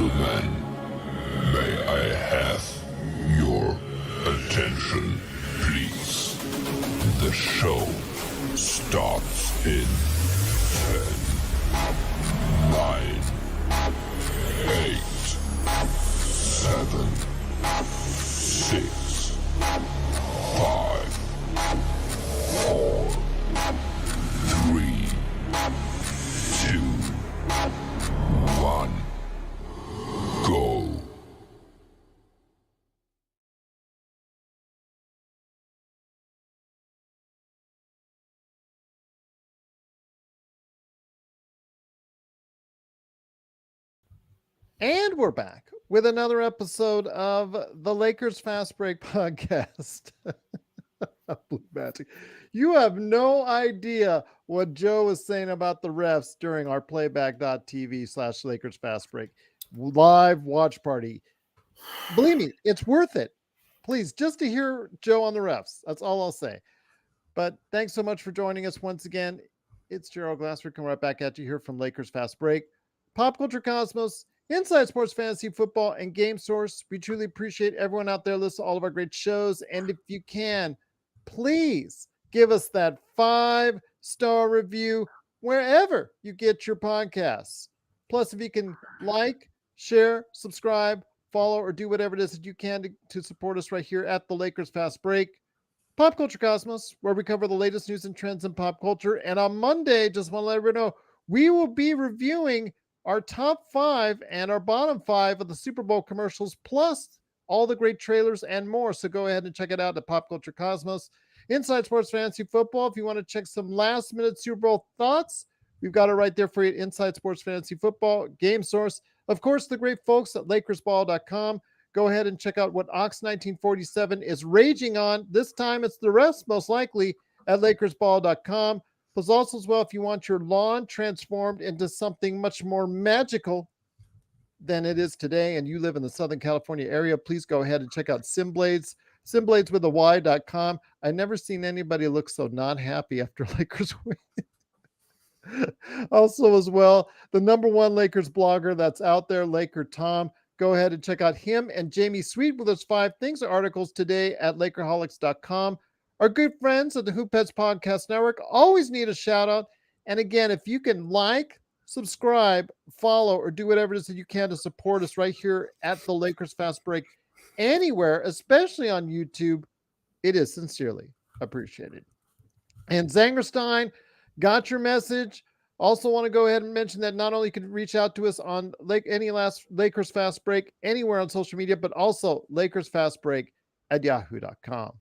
Gentlemen, may I have your attention, please? The show starts in 10, 9, 8, 7, 6, 5, 4, 3, 2, 1, go. And we're back with another episode of the Lakers Fast Break podcast. Blue Magic. You have no idea what Joe was saying about the refs during our playback.tv/Lakers Fast Break live watch party. Believe me, it's worth it. Please, just to hear Joe on the refs. That's all I'll say. But thanks so much for joining us once again. It's Gerald Glassford coming right back at you here from Lakers Fast Break. Pop Culture Cosmos, Inside Sports Fantasy Football, and Game Source. We truly appreciate everyone out there listening to all of our great shows. And if you can, please give us that 5-star review wherever you get your podcasts. Plus, if you can like, share, subscribe, follow, or do whatever it is that you can to support us right here at the Lakers Fast Break. Pop Culture Cosmos, where we cover the latest news and trends in pop culture. And on Monday, just want to let everyone know, we will be reviewing our top 5 and our bottom 5 of the Super Bowl commercials, plus all the great trailers and more. So go ahead and check it out at Pop Culture Cosmos. Inside Sports Fantasy Football, if you want to check some last-minute Super Bowl thoughts, we've got it right there for you at Inside Sports Fantasy Football. Game Source, of course, the great folks at LakersBall.com. Go ahead and check out what Ox 1947 is raging on. This time it's the refs, most likely, at LakersBall.com. Plus also as well, if you want your lawn transformed into something much more magical than it is today, and you live in the Southern California area, please go ahead and check out Simblades, SimBladesWithAY.com. I never seen anybody look so not happy after Lakers win. Also as well, the #1 Lakers blogger that's out there, LakerTom. Go ahead and check out him and Jamie Sweet with his 5 things articles today at Lakerholics.com. Our good friends at the Hoop Heads Podcast Network always need a shout out. And again, if you can like, subscribe, follow, or do whatever it is that you can to support us right here at the Lakers Fast Break anywhere, especially on YouTube, it is sincerely appreciated. And Zangerstein, got your message. Also want to go ahead and mention that not only can you reach out to us on any last Lakers Fast Break anywhere on social media, but also LakersFastBreak@yahoo.com.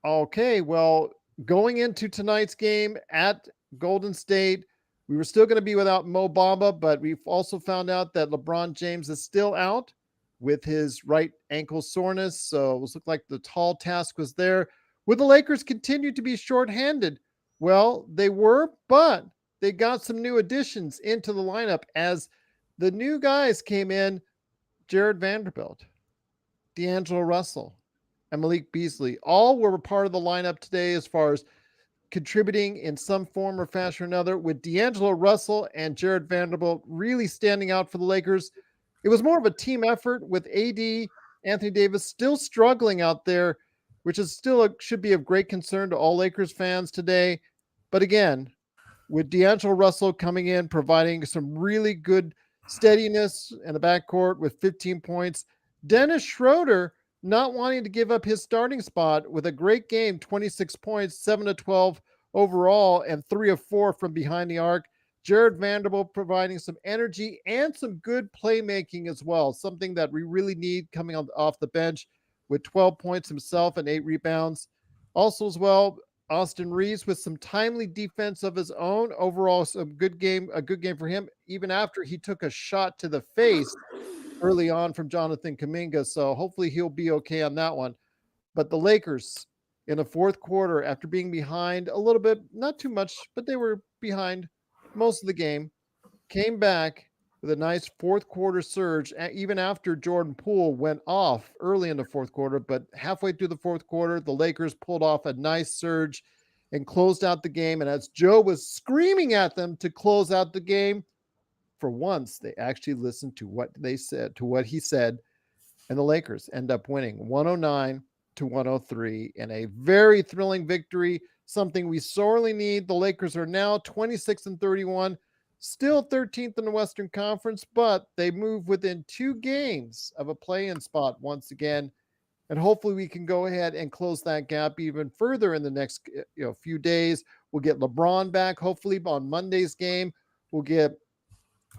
Okay, well, going into tonight's game at Golden State, we were still going to be without Mo Bamba, but we've also found out that LeBron James is still out with his right ankle soreness. So it looked like the tall task was there. Will the Lakers continue to be shorthanded? Well, they were, but they got some new additions into the lineup as the new guys came in. Jared Vanderbilt, DeAngelo Russell, and Malik Beasley all were part of the lineup today as far as contributing in some form or fashion or another, with DeAngelo Russell and Jared Vanderbilt really standing out for the Lakers. It was more of a team effort with AD, Anthony Davis, still struggling out there, which is still should be of great concern to all Lakers fans today. But again, with DeAngelo Russell coming in, providing some really good steadiness in the backcourt with 15 points. Dennis Schröder not wanting to give up his starting spot with a great game, 26 points, 7 of 12 overall, and 3 of 4 from behind the arc. Jared Vanderbilt providing some energy and some good playmaking as well, something that we really need coming off the bench with 12 points himself and 8 rebounds. Also as well, Austin Reeves with some timely defense of his own. Overall, a good game for him, even after he took a shot to the face early on from Jonathan Kuminga. So hopefully he'll be okay on that one. But the Lakers in the fourth quarter, after being behind a little bit, not too much, but they were behind most of the game, came back with a nice fourth quarter surge, even after Jordan Poole went off early in the fourth quarter. But halfway through the fourth quarter, the Lakers pulled off a nice surge and closed out the game. And as Joe was screaming at them to close out the game, for once, they actually listened to what they said, to what he said, and the Lakers end up winning 109-103 in a very thrilling victory, something we sorely need. The Lakers are now 26-31, still 13th in the Western Conference, but they move within 2 games of a play-in spot once again. And hopefully we can go ahead and close that gap even further in the next few days. We'll get LeBron back hopefully on Monday's game. We'll get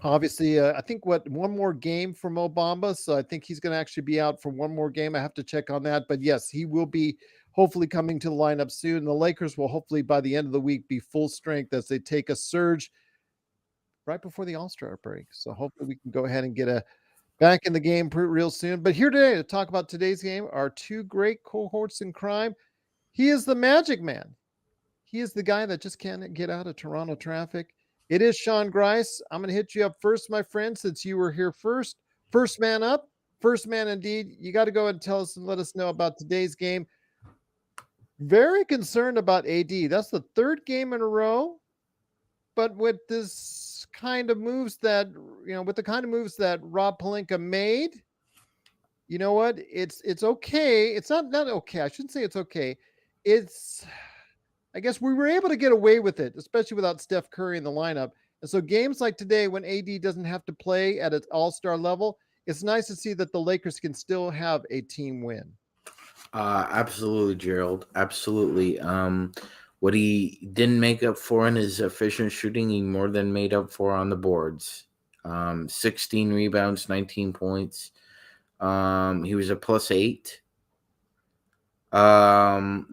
obviously I think one more game for Mo Bamba, so I think he's going to actually be out for one more game. I have to check on that, but yes, he will be hopefully coming to the lineup soon. The Lakers will hopefully by the end of the week be full strength as they take a surge right before the All-Star break. So hopefully we can go ahead and get back in the game real soon. But here today to talk about today's game are 2 great cohorts in crime. He is the Magic Man. He is the guy that just can't get out of Toronto traffic. It is Sean Grice. I'm going to hit you up first, my friend, since you were here first. First man up, first man indeed. You got to go and tell us and let us know about today's game. Very concerned about AD. That's the 3rd game in a row. But with this kind of moves that, with the kind of moves that Rob Pelinka made, you know what? It's okay. It's not okay. I shouldn't say it's okay. I guess we were able to get away with it, especially without Steph Curry in the lineup. And so games like today, when AD doesn't have to play at an all-star level, it's nice to see that the Lakers can still have a team win. Absolutely, Gerald. Absolutely. What he didn't make up for in his efficient shooting, he more than made up for on the boards. 16 rebounds, 19 points. He was a +8.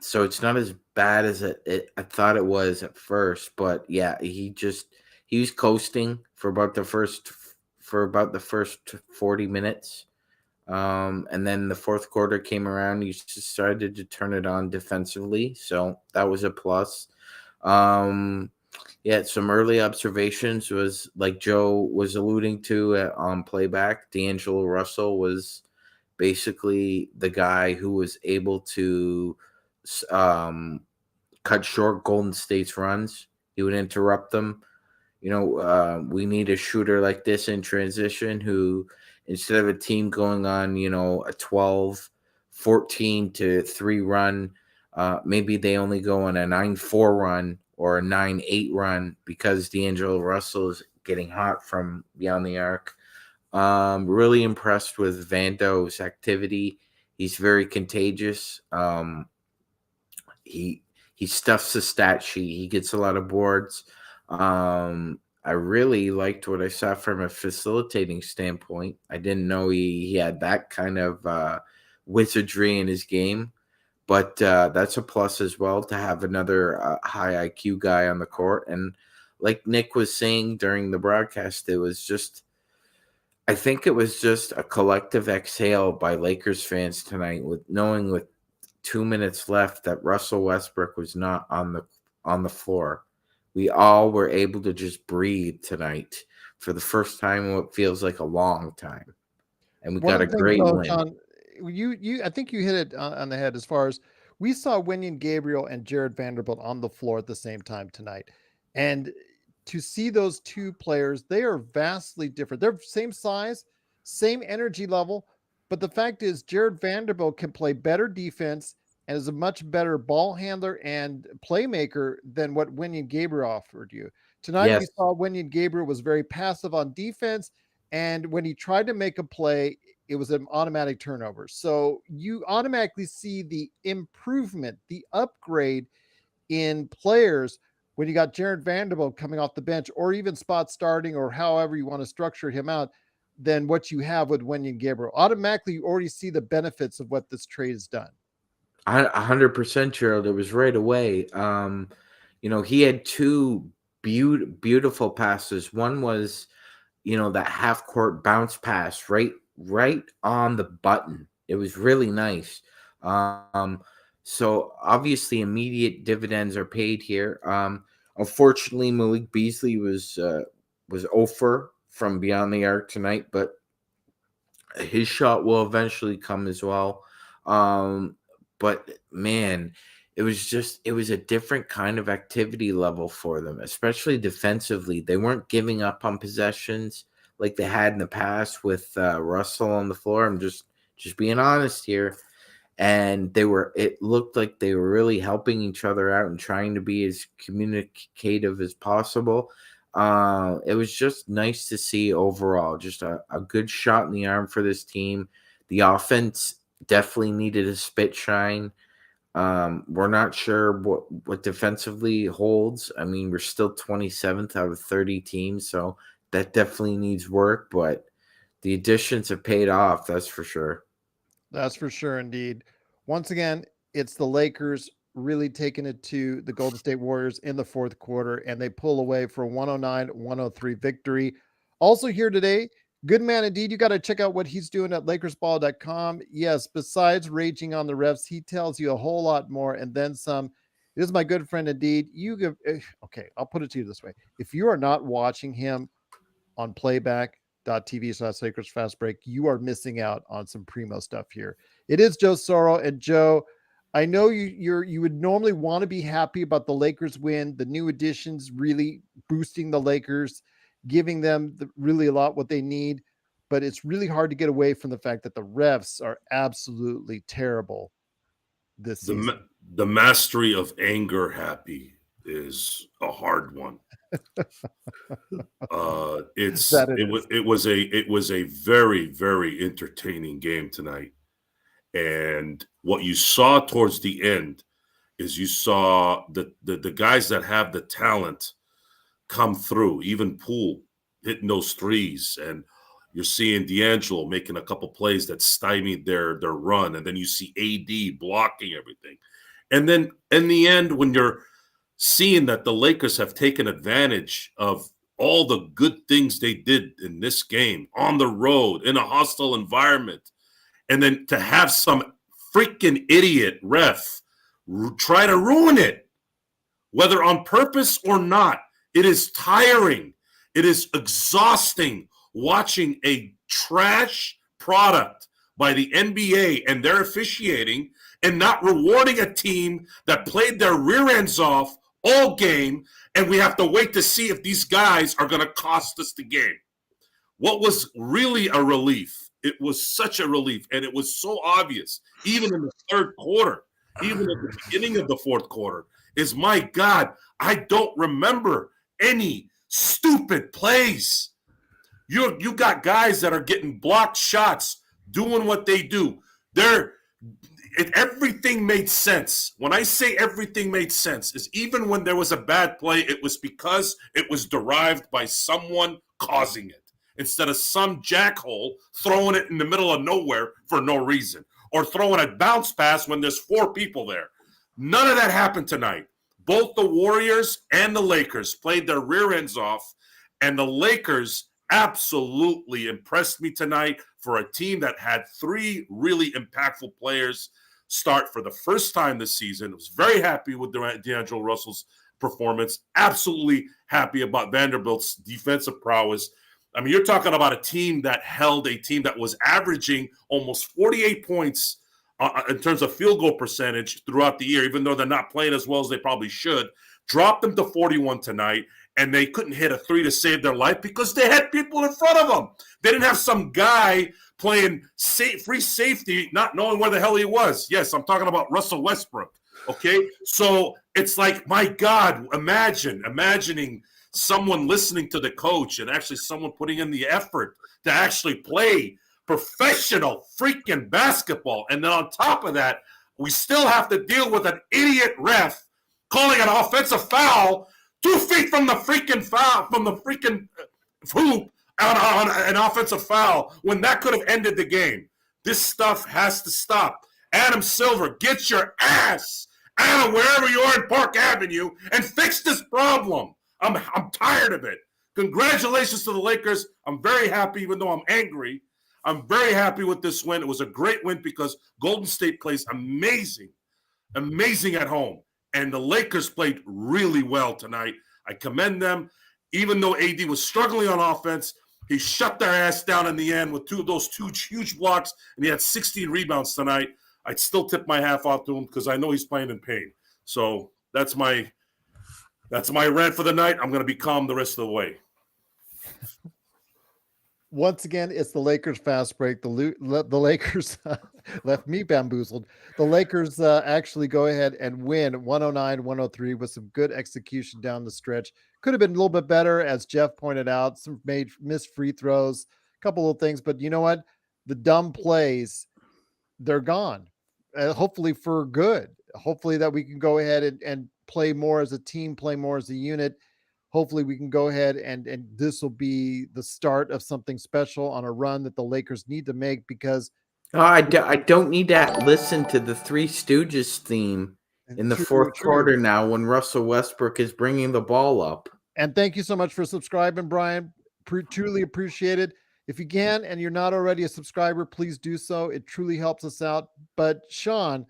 So it's not as bad as I thought it was at first, but yeah, he was coasting for about the first 40 minutes. And then the 4th quarter came around. He just started to turn it on defensively. So that was a plus. Yeah, some early observations was like Joe was alluding to on playback. DeAngelo Russell was basically the guy who was able to cut short Golden State's runs. He would interrupt them. We need a shooter like this in transition who, instead of a team going on, a 12-14-3 run, maybe they only go on a 9-4 run or a 9-8 run because DeAngelo Russell is getting hot from beyond the arc. Really impressed with Vando's activity. He's very contagious. He stuffs the stat sheet. He gets a lot of boards. I really liked what I saw from a facilitating standpoint. I didn't know he had that kind of wizardry in his game, but that's a plus as well to have another high IQ guy on the court. And like Nick was saying during the broadcast, I think it was just a collective exhale by Lakers fans tonight, with knowing with 2 minutes left that Russell Westbrook was not on the floor. We all were able to just breathe tonight for the first time in what feels like a long time, and we got a great win. John, I think you hit it on the head as far as we saw Wenyen Gabriel and Jared Vanderbilt on the floor at the same time tonight, and to see those 2 players, they are vastly different. They're same size, same energy level, but the fact is Jared Vanderbilt can play better defense and is a much better ball handler and playmaker than what Wenyen Gabriel offered you. Tonight, we saw Wenyen Gabriel was very passive on defense, and when he tried to make a play, it was an automatic turnover. So you automatically see the improvement, the upgrade in players when you got Jared Vanderbilt coming off the bench, or even spot starting, or however you want to structure him out, than what you have with Wenyen Gabriel. Automatically, you already see the benefits of what this trade has done. 100%, Gerald. It was right away. He had 2 beautiful passes. One was, that half court bounce pass right on the button. It was really nice. So obviously immediate dividends are paid here. Unfortunately, Malik Beasley was 0 from beyond the arc tonight, but his shot will eventually come as well. But man, it was a different kind of activity level for them, especially defensively. They weren't giving up on possessions like they had in the past with Russell on the floor. I'm just being honest here. And it looked like they were really helping each other out and trying to be as communicative as possible. It was just nice to see overall, just a good shot in the arm for this team. The offense definitely needed a spit shine. We're not sure what defensively holds. I mean, we're still 27th out of 30 teams, so that definitely needs work, but the additions have paid off, that's for sure. That's for sure, indeed. Once again, it's the Lakers really taking it to the Golden State Warriors in the fourth quarter, and they pull away for a 109-103 victory. Also here today, good man indeed. You got to check out what he's doing at LakersBall.com. Yes, besides raging on the refs, he tells you a whole lot more and then some. This is my good friend indeed. Okay, I'll put it to you this way. If you are not watching him on playback.tv/Lakers Fast Break, you are missing out on some primo stuff here. It is Joe Soro. And Joe, I know you would normally want to be happy about the Lakers win, the new additions really boosting the Lakers, giving them really a lot what they need, but it's really hard to get away from the fact that the refs are absolutely terrible this season. The mastery of anger happy is a hard one. It was a very, very entertaining game tonight. And what you saw towards the end is you saw the guys that have the talent come through, even Poole hitting those threes, and you're seeing DeAngelo making a couple plays that stymied their run, and then you see AD blocking everything. And then in the end, when you're seeing that the Lakers have taken advantage of all the good things they did in this game, on the road, in a hostile environment, and then to have some freaking idiot ref try to ruin it, whether on purpose or not, it is tiring. It is exhausting watching a trash product by the NBA and their officiating and not rewarding a team that played their rear ends off all game, and we have to wait to see if these guys are going to cost us the game. What was really a relief, it was such a relief, and it was so obvious, even in the third quarter, even at the beginning of the fourth quarter, is, my God, I don't remember any stupid plays. You got guys that are getting blocked shots, doing what they do. Everything made sense. When I say everything made sense, is even when there was a bad play, it was because it was derived by someone causing it, instead of some jackhole throwing it in the middle of nowhere for no reason, or throwing a bounce pass when there's four people there. None of that happened tonight. Both the Warriors and the Lakers played their rear ends off, and the Lakers absolutely impressed me tonight for a team that had three really impactful players start for the first time this season. I was very happy with DeAngelo Russell's performance, absolutely happy about Vanderbilt's defensive prowess. I mean, you're talking about a team that held a team that was averaging almost 48 points in terms of field goal percentage throughout the year, even though they're not playing as well as they probably should. Dropped them to 41 tonight, and they couldn't hit a three to save their life because they had people in front of them. They didn't have some guy playing free safety, not knowing where the hell he was. Yes, I'm talking about Russell Westbrook, okay? So it's like, my God, imagining someone listening to the coach and actually someone putting in the effort to actually play professional freaking basketball. And then on top of that, we still have to deal with an idiot ref calling an offensive foul 2 feet from the freaking foul, from the freaking hoop on an offensive foul when that could have ended the game. This stuff has to stop. Adam Silver, get your ass out of wherever you are in Park Avenue and fix this problem. I'm tired of it. Congratulations to the Lakers. I'm very happy, even though I'm angry. I'm very happy with this win. It was a great win because Golden State plays amazing at home. And the Lakers played really well tonight. I commend them. Even though AD was struggling on offense, he shut their ass down in the end with those two huge blocks, and he had 16 rebounds tonight. I'd still tip my half off to him because I know he's playing in pain. So that's my rant for the night. I'm going to be calm the rest of the way. Once again, it's the Lakers fast break. The Lakers left me bamboozled. The Lakers actually go ahead and win 109-103 with some good execution down the stretch. Could have been a little bit better, as Jeff pointed out. Some missed free throws, a couple of things. But you know what? The dumb plays, they're gone. Hopefully for good. Hopefully that we can go ahead and play more as a team, play more as a unit. Hopefully we can go ahead and this will be the start of something special on a run that the Lakers need to make, because I don't need to listen to the Three Stooges theme in the fourth quarter now when Russell Westbrook is bringing the ball up. And thank you so much for subscribing, Brian. Truly appreciate it. If you can and you're not already a subscriber, please do so. It truly helps us out. But Sean,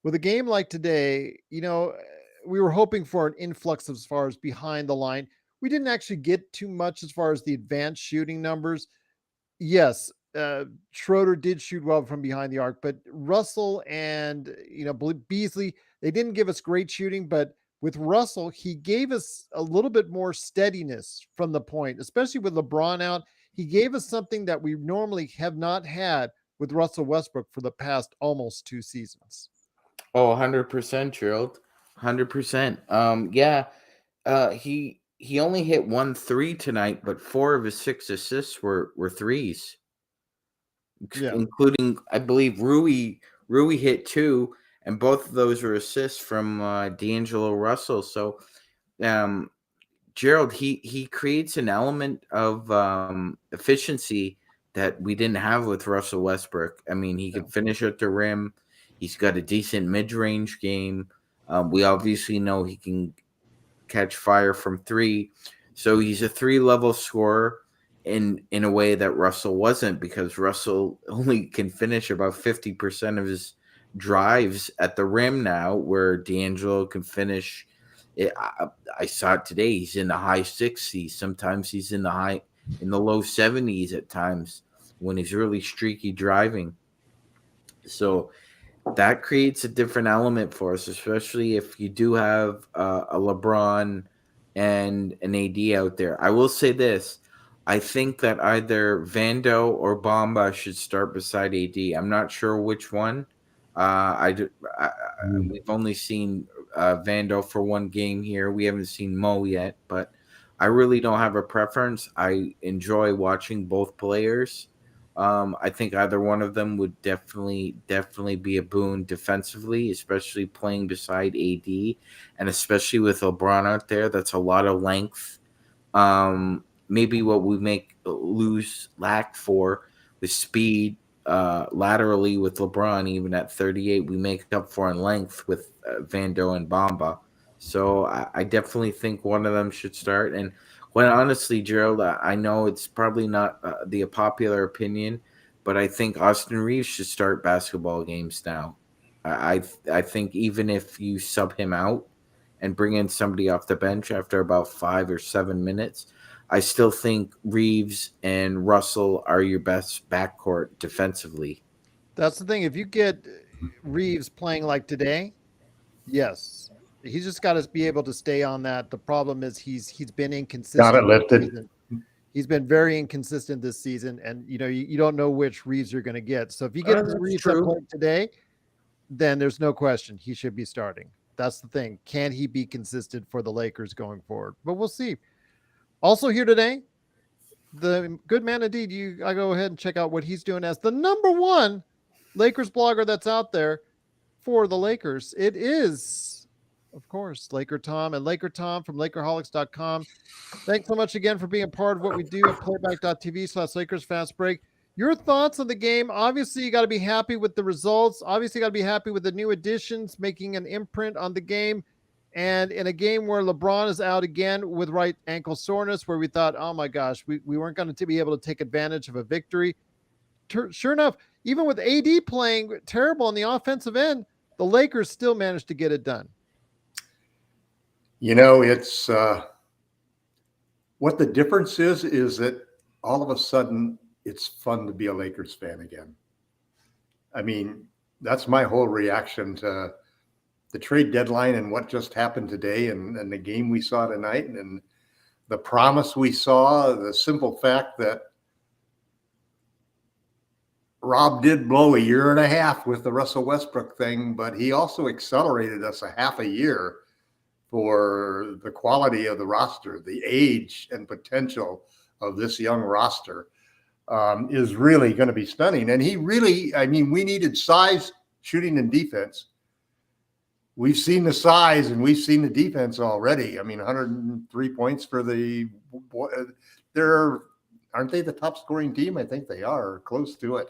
with a game like today, we were hoping for an influx as far as behind the line. We didn't actually get too much as far as the advanced shooting numbers. Yes, Schröder did shoot well from behind the arc, but Russell and Beasley, they didn't give us great shooting. But with Russell, he gave us a little bit more steadiness from the point, especially with LeBron out. He gave us something that we normally have not had with Russell Westbrook for the past almost 2 seasons. Oh, 100%, Gerald. 100%. He only hit 1 3 tonight, but 4 of his 6 assists were threes, including, I believe, Rui hit 2, and both of those were assists from DeAngelo Russell. So, Gerald, he creates an element of efficiency that we didn't have with Russell Westbrook. I mean, he can finish at the rim. He's got a decent mid-range game. We obviously know he can catch fire from 3. So he's a 3-level scorer in a way that Russell wasn't, because Russell only can finish about 50% of his drives at the rim now, where DeAngelo can finish. I saw it today. He's in the high 60s. Sometimes he's in the low 70s at times when he's really streaky driving. So that creates a different element for us, especially if you do have a LeBron and an AD out there. I will say this. I think that either Vando or Bamba should start beside AD. I'm not sure which one. We've only seen Vando for 1 game here. We haven't seen Mo yet, but I really don't have a preference. I enjoy watching both players. I think either one of them would definitely be a boon defensively, especially playing beside AD, and especially with LeBron out there. That's a lot of length. Maybe what we lack for with speed laterally with LeBron, even at 38, we make up for in length with Vando and Bamba. So I definitely think one of them should start. And quite honestly, Gerald, I know it's probably not the popular opinion, but I think Austin Reeves should start basketball games now. I think even if you sub him out and bring in somebody off the bench after about 5 or 7 minutes, I still think Reeves and Russell are your best backcourt defensively. That's the thing. If you get Reeves playing like today, yes, he's just got to be able to stay on that. The problem is he's been inconsistent. Got it lifted. He's been very inconsistent this season, and you don't know which Reeves you're going to get. So if you get Reeves playing today, then there's no question he should be starting. That's the thing. Can he be consistent for the Lakers going forward? But we'll see. Also here today, the good man indeed. I go ahead and check out what he's doing as the #1 Lakers blogger that's out there for the Lakers. It is, of course, LakerTom and LakerTom from Lakerholics.com. Thanks so much again for being a part of what we do at playback.tv/Lakers Fast Break. Your thoughts on the game? Obviously, you got to be happy with the results. Obviously, you got to be happy with the new additions, making an imprint on the game. And in a game where LeBron is out again with right ankle soreness, where we thought, oh my gosh, we weren't going to be able to take advantage of a victory. Sure enough, even with AD playing terrible on the offensive end, the Lakers still managed to get it done. It's what the difference is that all of a sudden it's fun to be a Lakers fan again. I mean, that's my whole reaction to the trade deadline and what just happened today and the game we saw tonight and the promise we saw, the simple fact that Rob did blow a year and a half with the Russell Westbrook thing, but he also accelerated us a half a year for the quality of the roster, the age and potential of this young roster is really going to be stunning. And he really, I mean, we needed size, shooting, and defense. We've seen the size and we've seen the defense already. I mean, 103 points for aren't they the top scoring team? I think they are, or close to it.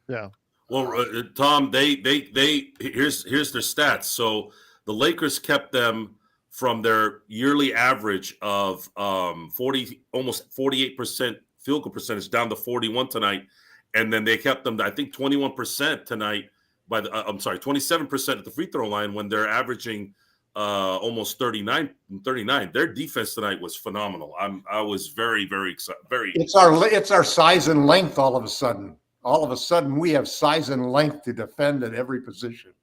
Yeah. Well, Tom, here's their stats. So the Lakers kept them from their yearly average of 40, almost 48% field goal percentage down to 41 tonight, and then they kept them, I think, 21% tonight. 27% at the free throw line when they're averaging almost 39. Their defense tonight was phenomenal. I was very, very excited. It's our size and length. All of a sudden, we have size and length to defend at every position.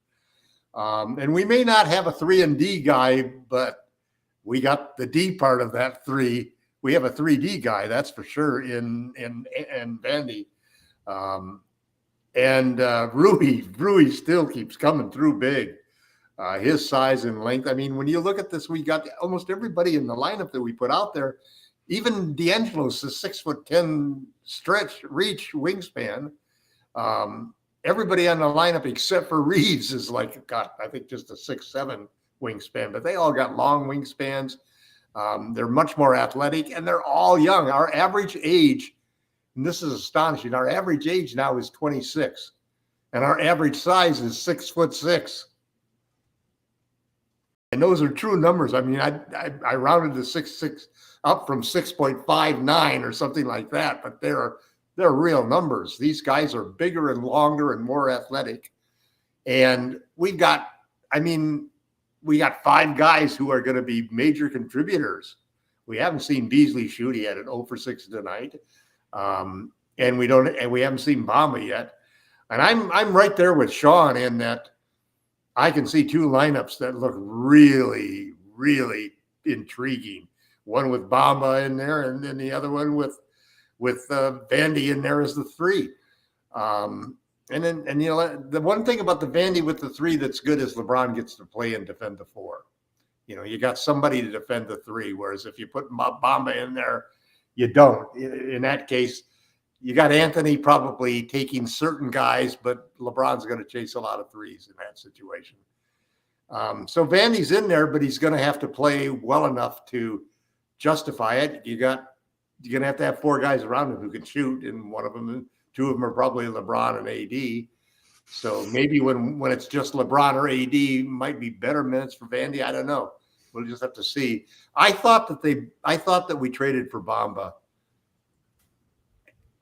And we may not have a 3-and-D guy, but we got the D part of that 3. We have a 3D guy, that's for sure, in Vandy. And Rui still keeps coming through big. His size and length. I mean, when you look at this, we got almost everybody in the lineup that we put out there. Even DeAngelo's a 6'10" stretch, reach, wingspan. Everybody on the lineup except for Reeves is like, God, I think just a 6'7" wingspan, but they all got long wingspans. They're much more athletic and they're all young. Our average age, and this is astonishing, our average age now is 26 and our average size is 6'6". And those are true numbers. I mean, I rounded the 6'6" up from 6.59 or something like that, but they're real numbers. These guys are bigger and longer and more athletic. And we got 5 guys who are going to be major contributors. We haven't seen Beasley shoot. He had an 0 for 6 tonight. And we haven't seen Bamba yet. And I'm right there with Sean in that I can see 2 lineups that look really, really intriguing. One with Bamba in there, and then the other one with Vandy in there as the 3. And the one thing about the Vandy with the 3 that's good is LeBron gets to play and defend the 4. You got somebody to defend the 3, whereas if you put Bamba in there, you don't. In that case, you got Anthony probably taking certain guys, but LeBron's going to chase a lot of 3s in that situation. So Vandy's in there, but he's going to have to play well enough to justify it. You're going to have 4 guys around him who can shoot, and 2 of them are probably LeBron and AD. So maybe when it's just LeBron or AD, might be better minutes for Vandy. I don't know. We'll just have to see. I thought that we traded for Bamba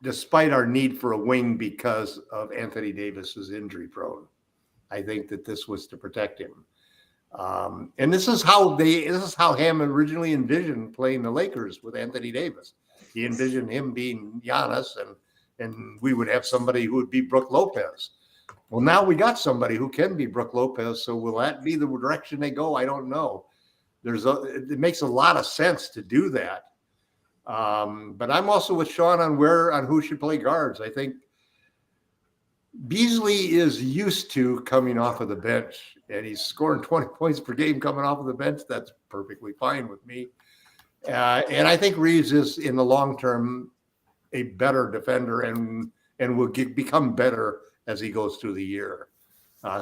despite our need for a wing because of Anthony Davis's injury prone. I think that this was to protect him. And this is how Ham originally envisioned playing the Lakers with Anthony Davis. He envisioned him being Giannis and we would have somebody who would be Brook Lopez. Well, now we got somebody who can be Brook Lopez. So will that be the direction they go? I don't know. It makes a lot of sense to do that. But I'm also with Sean on who should play guards. I think Beasley is used to coming off of the bench, and he's scoring 20 points per game coming off of the bench. That's perfectly fine with me. And I think Reeves is, in the long term, a better defender and will become better as he goes through the year.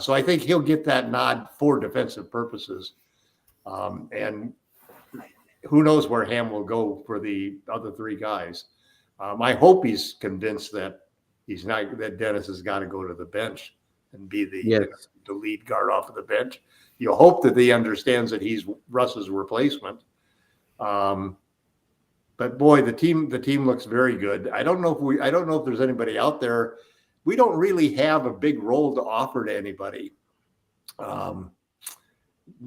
So I think he'll get that nod for defensive purposes. And who knows where Ham will go for the other 3 guys. I hope he's convinced that that Dennis has got to go to the bench and be the lead guard off of the bench. You hope that he understands that he's Russ's replacement. But boy, the team looks very good. I don't know if there's anybody out there. We don't really have a big role to offer to anybody.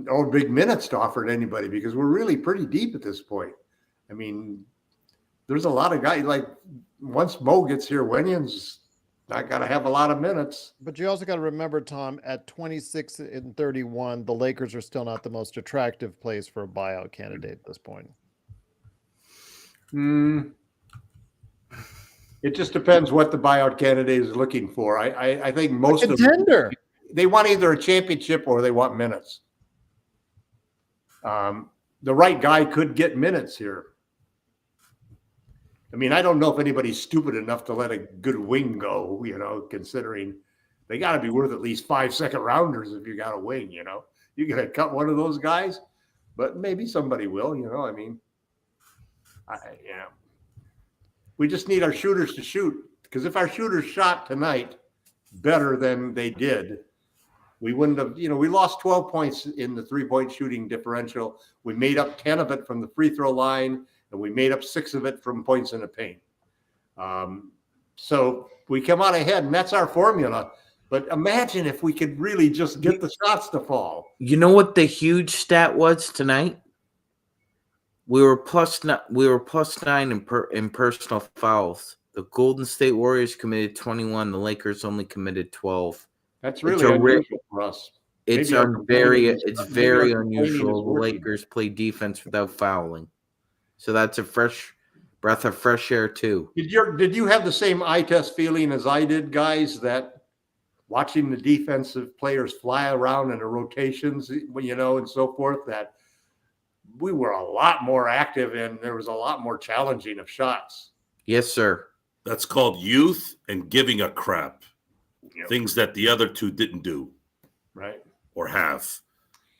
Or big minutes to offer to anybody because we're really pretty deep at this point. I mean, there's a lot of guys, like once Mo gets here, Wenyan's not going to have a lot of minutes. But you also got to remember, Tom, at 26 and 31, the Lakers are still not the most attractive place for a buyout candidate at this point. It just depends what the buyout candidate is looking for. I think most of Contender. they want either a championship or they want minutes. The right guy could get minutes here. I mean, I don't know if anybody's stupid enough to let a good wing go, considering they got to be worth at least 5 second rounders if you got a wing, You're going to cut one of those guys, but maybe somebody will, I mean, we just need our shooters to shoot, because if our shooters shot tonight better than they did, we wouldn't have, we lost 12 points in the 3-point shooting differential. We made up 10 of it from the free throw line, and we made up 6 of it from points in the paint. So we come out ahead, and that's our formula. But imagine if we could really just get the shots to fall. You know what the huge stat was tonight? We were plus 9 in personal fouls. The Golden State Warriors committed 21. The Lakers only committed 12. That's really unusual for us. It's very unusual. The Lakers play defense without fouling. So that's a fresh breath of fresh air too. Did you have the same eye test feeling as I did, guys, that watching the defensive players fly around in the rotations, and so forth, that we were a lot more active and there was a lot more challenging of shots? Yes, sir. That's called youth and giving a crap. Things that the other two didn't do. Right. Or have.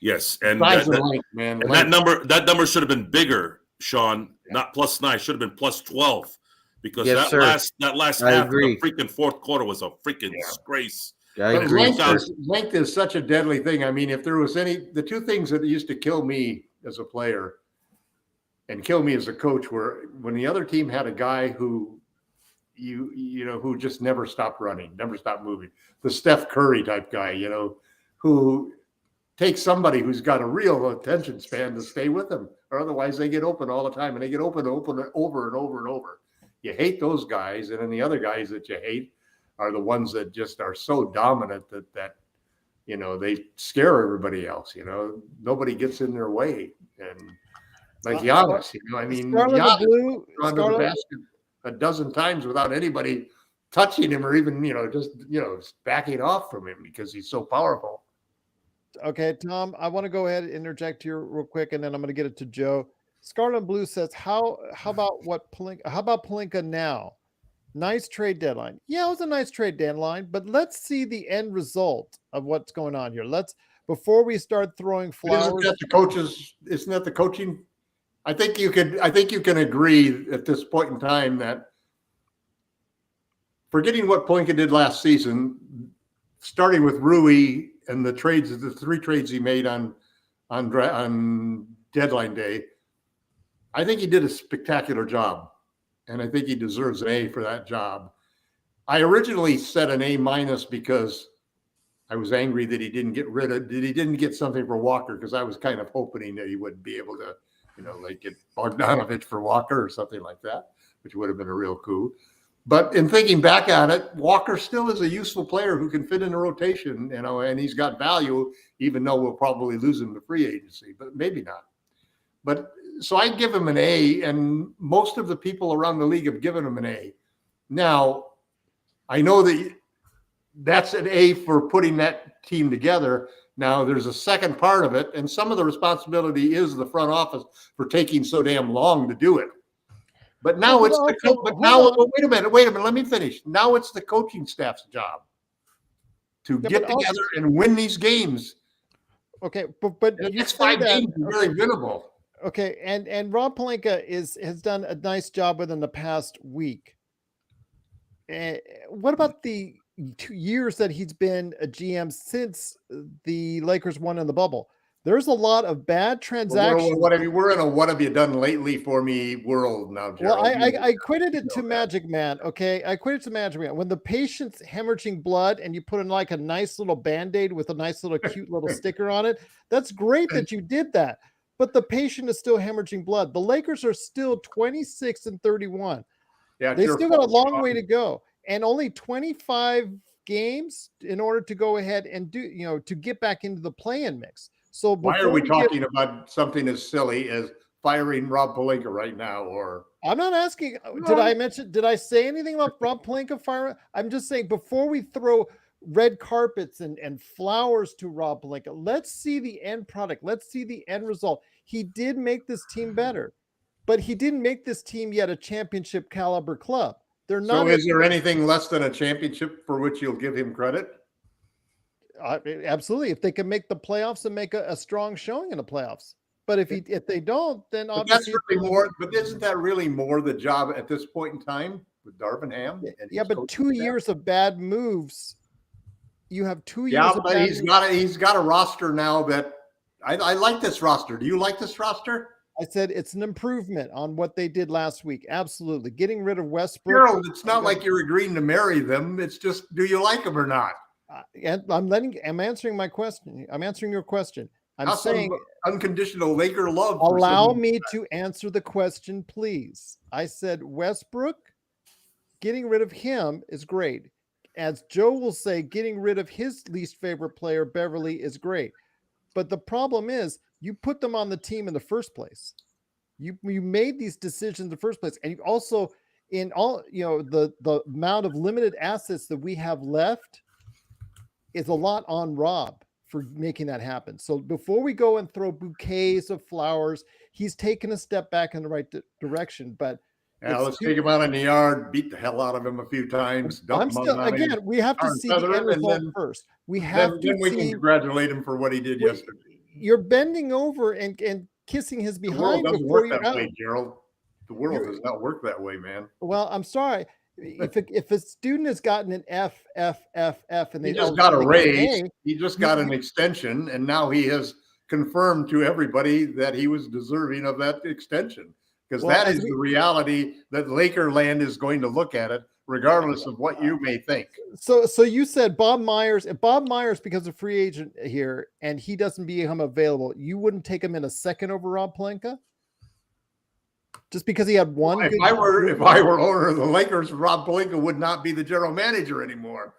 Yes. And man. That number should have been bigger, Sean, not +9, should have been +12, because that last half of the freaking fourth quarter was a freaking disgrace. Length is such a deadly thing. I mean, if there was the two things that used to kill me as a player and kill me as a coach were when the other team had a guy who who just never stopped running, never stopped moving. The Steph Curry type guy, who takes somebody who's got a real attention span to stay with them, or otherwise they get open all the time, and they get open over and over and over. You hate those guys, and then the other guys that you hate are the ones that just are so dominant that they scare everybody else. Nobody gets in their way, and like Giannis, Giannis run to the basket a dozen times without anybody touching him or even just backing off from him because he's so powerful. Okay, Tom, I want to go ahead and interject here real quick, and then I'm going to get it to Joe. Scarlet and Blue says, how about Pelinka now? Nice trade deadline. Yeah, it was a nice trade deadline, but let's see the end result of what's going on here. Before we start throwing flowers. Isn't that the coaching? I think you can agree at this point in time that, forgetting what Pelinka did last season, starting with Rui and the 3 trades he made on deadline day, I think he did a spectacular job, and I think he deserves an A for that job. I originally set an A- because I was angry that he didn't get something for Walker, because I was kind of hoping that he wouldn't be able to, get Bogdanovich for Walker or something like that, which would have been a real coup. But in thinking back at it, Walker still is a useful player who can fit in a rotation, and he's got value, even though we'll probably lose him to free agency, but maybe not. But so I give him an A, and most of the people around the league have given him an A. Now, I know that's an A for putting that team together. Now, there's a second part of it, and some of the responsibility is the front office for taking so damn long to do it. But now wait a minute, let me finish. Now it's the coaching staff's job to get together and win these games. Okay, but it's 5 games is very winnable. Okay, and Rob Pelinka has done a nice job within the past week. What about the 2 years that he's been a GM since the Lakers won in the bubble? There's a lot of bad transactions. We're in a what have you done lately for me world now, Gerald. Well, I quitted it to MagicMan, okay? I quit it to MagicMan. When the patient's hemorrhaging blood and you put in like a nice little Band-Aid with a nice little cute little sticker on it, that's great that you did that. But the patient is still hemorrhaging blood. The Lakers are still 26 and 31. Yeah, they still got a long way to go. and only 25 games in order to go ahead and do, to get back into the play-in mix. So why are we talking about something as silly as firing Rob Pelinka right now? Or I'm not asking, did I say anything about Rob Pelinka firing? I'm just saying, before we throw red carpets and flowers to Rob Pelinka, let's see the end product. Let's see the end result. He did make this team better, but he didn't make this team yet a championship caliber club. They're not. So is there anything less than a championship for which you'll give him credit? Absolutely. If they can make the playoffs and make a strong showing in the playoffs. But if they don't, then But obviously that's really more. But isn't that really more the job at this point in time with Darvin Ham? Yeah, but 2 years of bad moves. You have 2 years. Yeah, of but bad he's got a roster now that I like this roster. Do you like this roster? I said it's an improvement on what they did last week. Absolutely. Getting rid of Westbrook. Gerald, it's not like you're agreeing to marry them. It's just, do you like them or not? And I'm answering my question. I'm answering your question. I'm saying unconditional Laker love. Allow me to answer the question, please. I said Westbrook, getting rid of him is great. As Joe will say, getting rid of his least favorite player, Beverly, is great. But the problem is, you put them on the team in the first place. You made these decisions in the first place. And you also, in all, the amount of limited assets that we have left is a lot on Rob for making that happen. So before we go and throw bouquets of flowers, he's taken a step back in the right direction. But let's take him out in the yard, beat the hell out of him a few times. Again, we have to see the end result first. We have to we can congratulate him for what he did yesterday. You're bending over and kissing his behind before you're out. Gerald. The world does not work that way, man. Well, I'm sorry. If a student has gotten an F, and he just got a raise, he just got an extension, and now he has confirmed to everybody that he was deserving of that extension. Because that is the reality that Lakerland is going to look at it, regardless of what you may think. So you said Bob Myers, if Bob Myers becomes a free agent here and he doesn't become available, you wouldn't take him in a second over Rob Pelinka? Just because he had one. If I were owner of the Lakers, Rob Pelinka would not be the general manager anymore.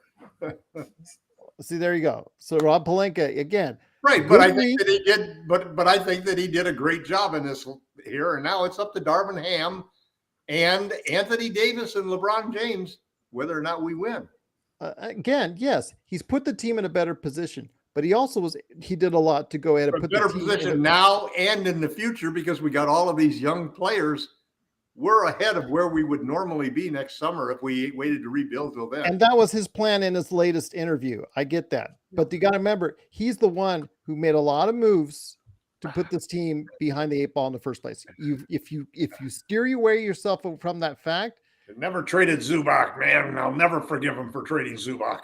See, there you go. So Rob Pelinka again. Right, but I think that he did. But I think that he did a great job in this here, and now it's up to Darvin Ham and Anthony Davis and LeBron James whether or not we win. Again, yes, he's put the team in a better position, but he did a lot to go ahead and put better position now and in the future because we got all of these young players. We're ahead of where we would normally be next summer if we waited to rebuild till then. And that was his plan in his latest interview. I get that. But you got to remember, he's the one who made a lot of moves to put this team behind the eight ball in the first place. If you steer away yourself from that fact. Never traded Zubac, man. I'll never forgive him for trading Zubac.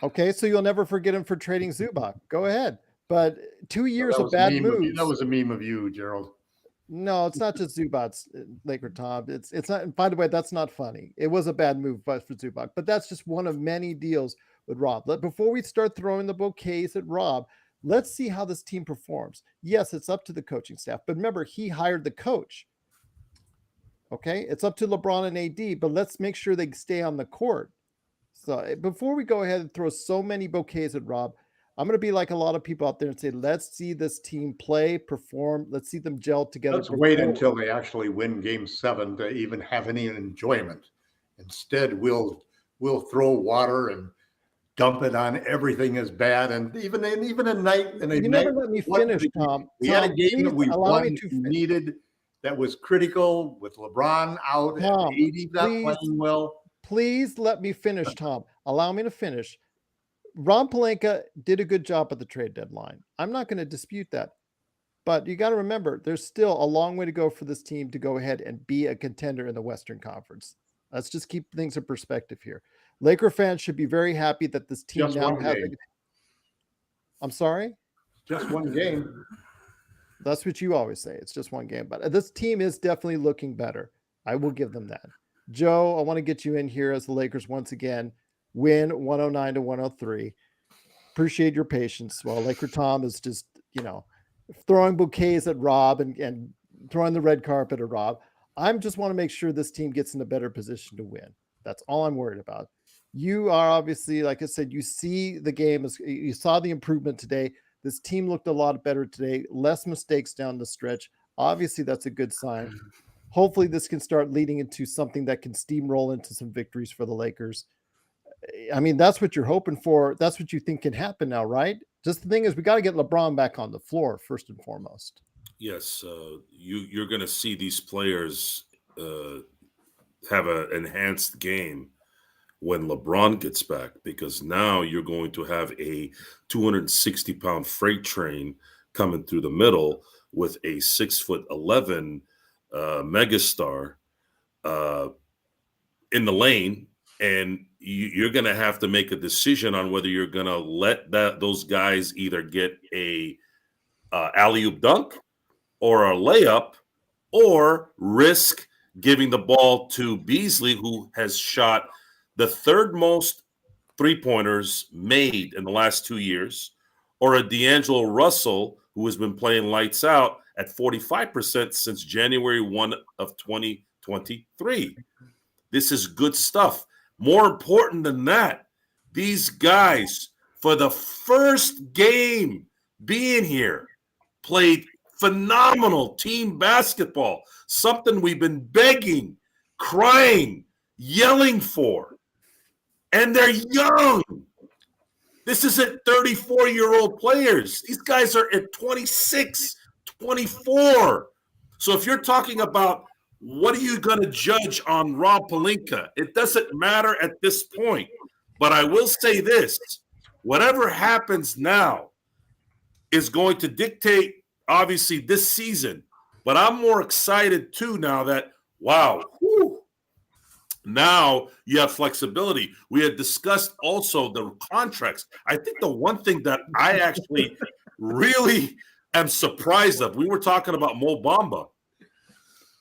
Okay, so you'll never forget him for trading Zubac. Go ahead. But 2 years of bad moves. That was a meme of you, Gerald. No, it's not just Zubac's LakerTom. It's not. By the way, that's not funny. It was a bad move for Zubac, but that's just one of many deals with Rob. Before we start throwing the bouquets at Rob, let's see how this team performs. Yes, it's up to the coaching staff, but remember, he hired the coach. Okay, it's up to LeBron and AD, but let's make sure they stay on the court. So before we go ahead and throw so many bouquets at Rob, I'm going to be like a lot of people out there and say, let's see this team play, perform. Let's see them gel together. Let's wait until they actually win Game 7 to even have any enjoyment. Instead, we'll throw water and dump it on everything as bad. And even a night. You never let me finish, Tom. We had a game that we won, needed, that was critical with LeBron out and AD not playing well. Please let me finish, Tom. Allow me to finish. Rob Pelinka did a good job at the trade deadline. I'm not going to dispute that. But you got to remember, there's still a long way to go for this team to go ahead and be a contender in the Western Conference. Let's just keep things in perspective here. Laker fans should be very happy that this team just now has. I'm sorry? Just one game. That's what you always say. It's just one game. But this team is definitely looking better. I will give them that. Joe, I want to get you in here as the Lakers once again win 109-103. Appreciate your patience. Well, LakerTom is just, throwing bouquets at Rob and throwing the red carpet at Rob. I just want to make sure this team gets in a better position to win. That's all I'm worried about. You are obviously, like I said, you see the game, you saw the improvement today. This team looked a lot better today, less mistakes down the stretch. Obviously, that's a good sign. Hopefully, this can start leading into something that can steamroll into some victories for the Lakers. I mean, that's what you're hoping for. That's what you think can happen now, right? Just the thing is, we got to get LeBron back on the floor first and foremost. Yes, you're going to see these players have an enhanced game when LeBron gets back, because now you're going to have a 260-pound freight train coming through the middle with a 6'11" megastar in the lane, and you're going to have to make a decision on whether you're going to let those guys either get a alley-oop dunk or a layup, or risk giving the ball to Beasley, who has shot the third most three-pointers made in the last 2 years, or a DeAngelo Russell, who has been playing lights out at 45% since January 1 of 2023. This is good stuff. More important than that, these guys, for the first game being here, played phenomenal team basketball, something we've been begging, crying, yelling for. And they're young. This isn't 34-year-old players. These guys are at 26, 24. So if you're talking about what are you going to judge on Rob Pelinka, it doesn't matter at this point. But I will say this, whatever happens now is going to dictate, obviously, this season. But I'm more excited, too, now that, wow, now you have flexibility. We had discussed also the contracts. I think the one thing that I actually really am surprised of, we were talking about Mo Bamba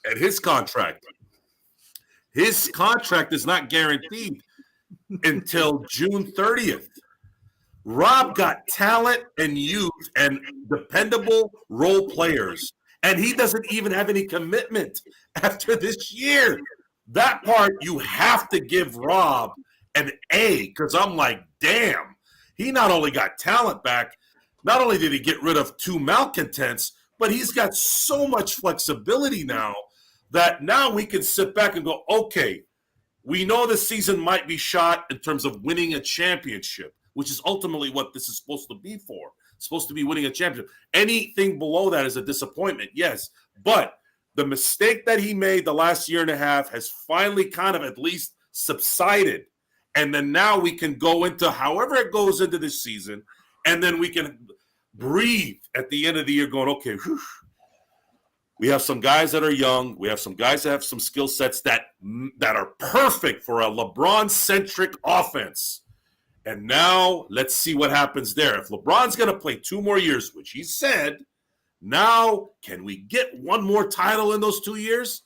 and his contract. His contract is not guaranteed until June 30th. Rob got talent and youth and dependable role players, and he doesn't even have any commitment after this year. That part you have to give Rob an A, because I'm like, damn, he not only got talent back, not only did he get rid of two malcontents, but he's got so much flexibility now that now we can sit back and go, okay, we know the season might be shot in terms of winning a championship, which is ultimately what this is supposed to be for. It's supposed to be winning a championship. Anything below that is a disappointment, yes, but the mistake that he made the last year and a half has finally kind of at least subsided. And then now we can go into however it goes into this season, and then we can breathe at the end of the year going, okay, whew, we have some guys that are young. We have some guys that have some skill sets that are perfect for a LeBron-centric offense. And now let's see what happens there. If LeBron's going to play 2 more years, which he said, now, can we get one more title in those 2 years?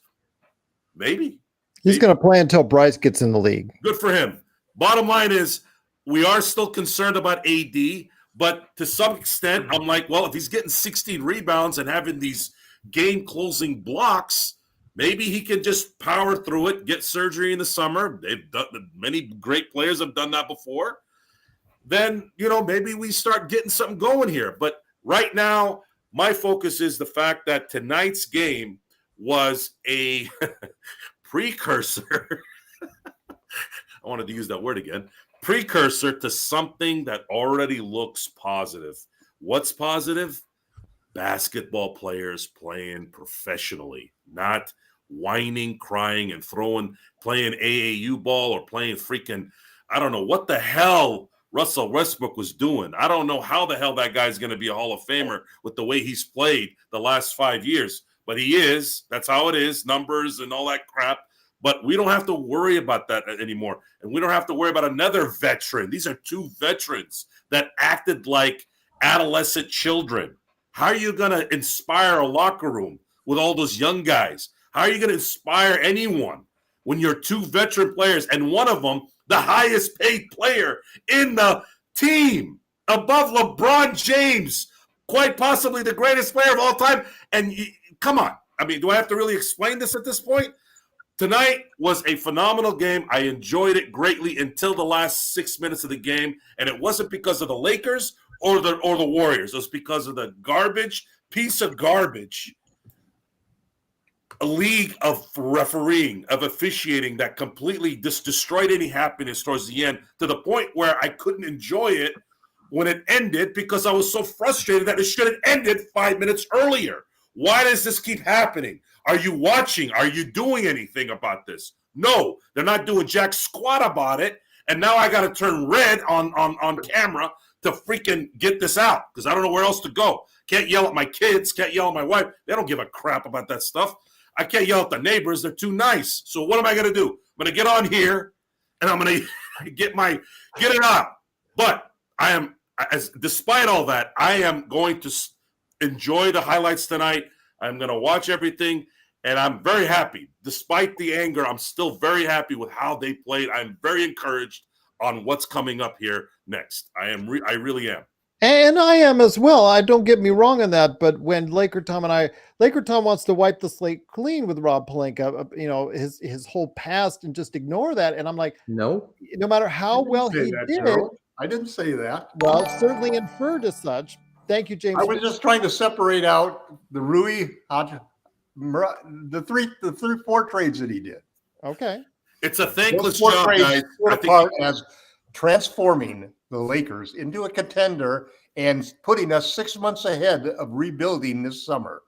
Maybe. He's going to play until Bryce gets in the league. Good for him. Bottom line is, we are still concerned about AD, but to some extent, I'm like, well, if he's getting 16 rebounds and having these game-closing blocks, maybe he can just power through it, get surgery in the summer. Many great players have done that before. Then, maybe we start getting something going here. But right now, my focus is the fact that tonight's game was a precursor. I wanted to use that word again. Precursor to something that already looks positive. What's positive? Basketball players playing professionally, not whining, crying, and playing AAU ball or playing freaking, I don't know what the hell Russell Westbrook was doing. I don't know how the hell that guy's going to be a Hall of Famer with the way he's played the last 5 years, but he is. That's how it is, numbers and all that crap. But we don't have to worry about that anymore, and we don't have to worry about another veteran. These are 2 veterans that acted like adolescent children. How are you going to inspire a locker room with all those young guys? How are you going to inspire anyone when you're 2 veteran players and one of them, the highest paid player in the team, above LeBron James, quite possibly the greatest player of all time? And come on. I mean, do I have to really explain this at this point? Tonight was a phenomenal game. I enjoyed it greatly until the last 6 minutes of the game, and it wasn't because of the Lakers or the Warriors. It was because of the piece of garbage, a league of refereeing, of officiating that completely just destroyed any happiness towards the end, to the point where I couldn't enjoy it when it ended because I was so frustrated that it should have ended 5 minutes earlier. Why does this keep happening? Are you watching? Are you doing anything about this? No, they're not doing jack squat about it. And now I got to turn red on camera to freaking get this out because I don't know where else to go. Can't yell at my kids. Can't yell at my wife. They don't give a crap about that stuff. I can't yell at the neighbors. They're too nice. So what am I going to do? I'm going to get on here and I'm going to get it out. But despite all that, I am going to enjoy the highlights tonight. I'm going to watch everything, and I'm very happy. Despite the anger, I'm still very happy with how they played. I'm very encouraged on what's coming up here next. I really am. And I am as well. I don't get me wrong on that, but when LakerTom wants to wipe the slate clean with Rob Pelinka, his whole past and just ignore that. And I'm like, no matter how well he did, Gerald. I didn't say that. Well, certainly inferred as such. Thank you, James. I was just trying to separate out the Rui, the three, four trades that he did. Okay. It's a thankless job, guys. As transforming the Lakers into a contender and putting us 6 months ahead of rebuilding this summer.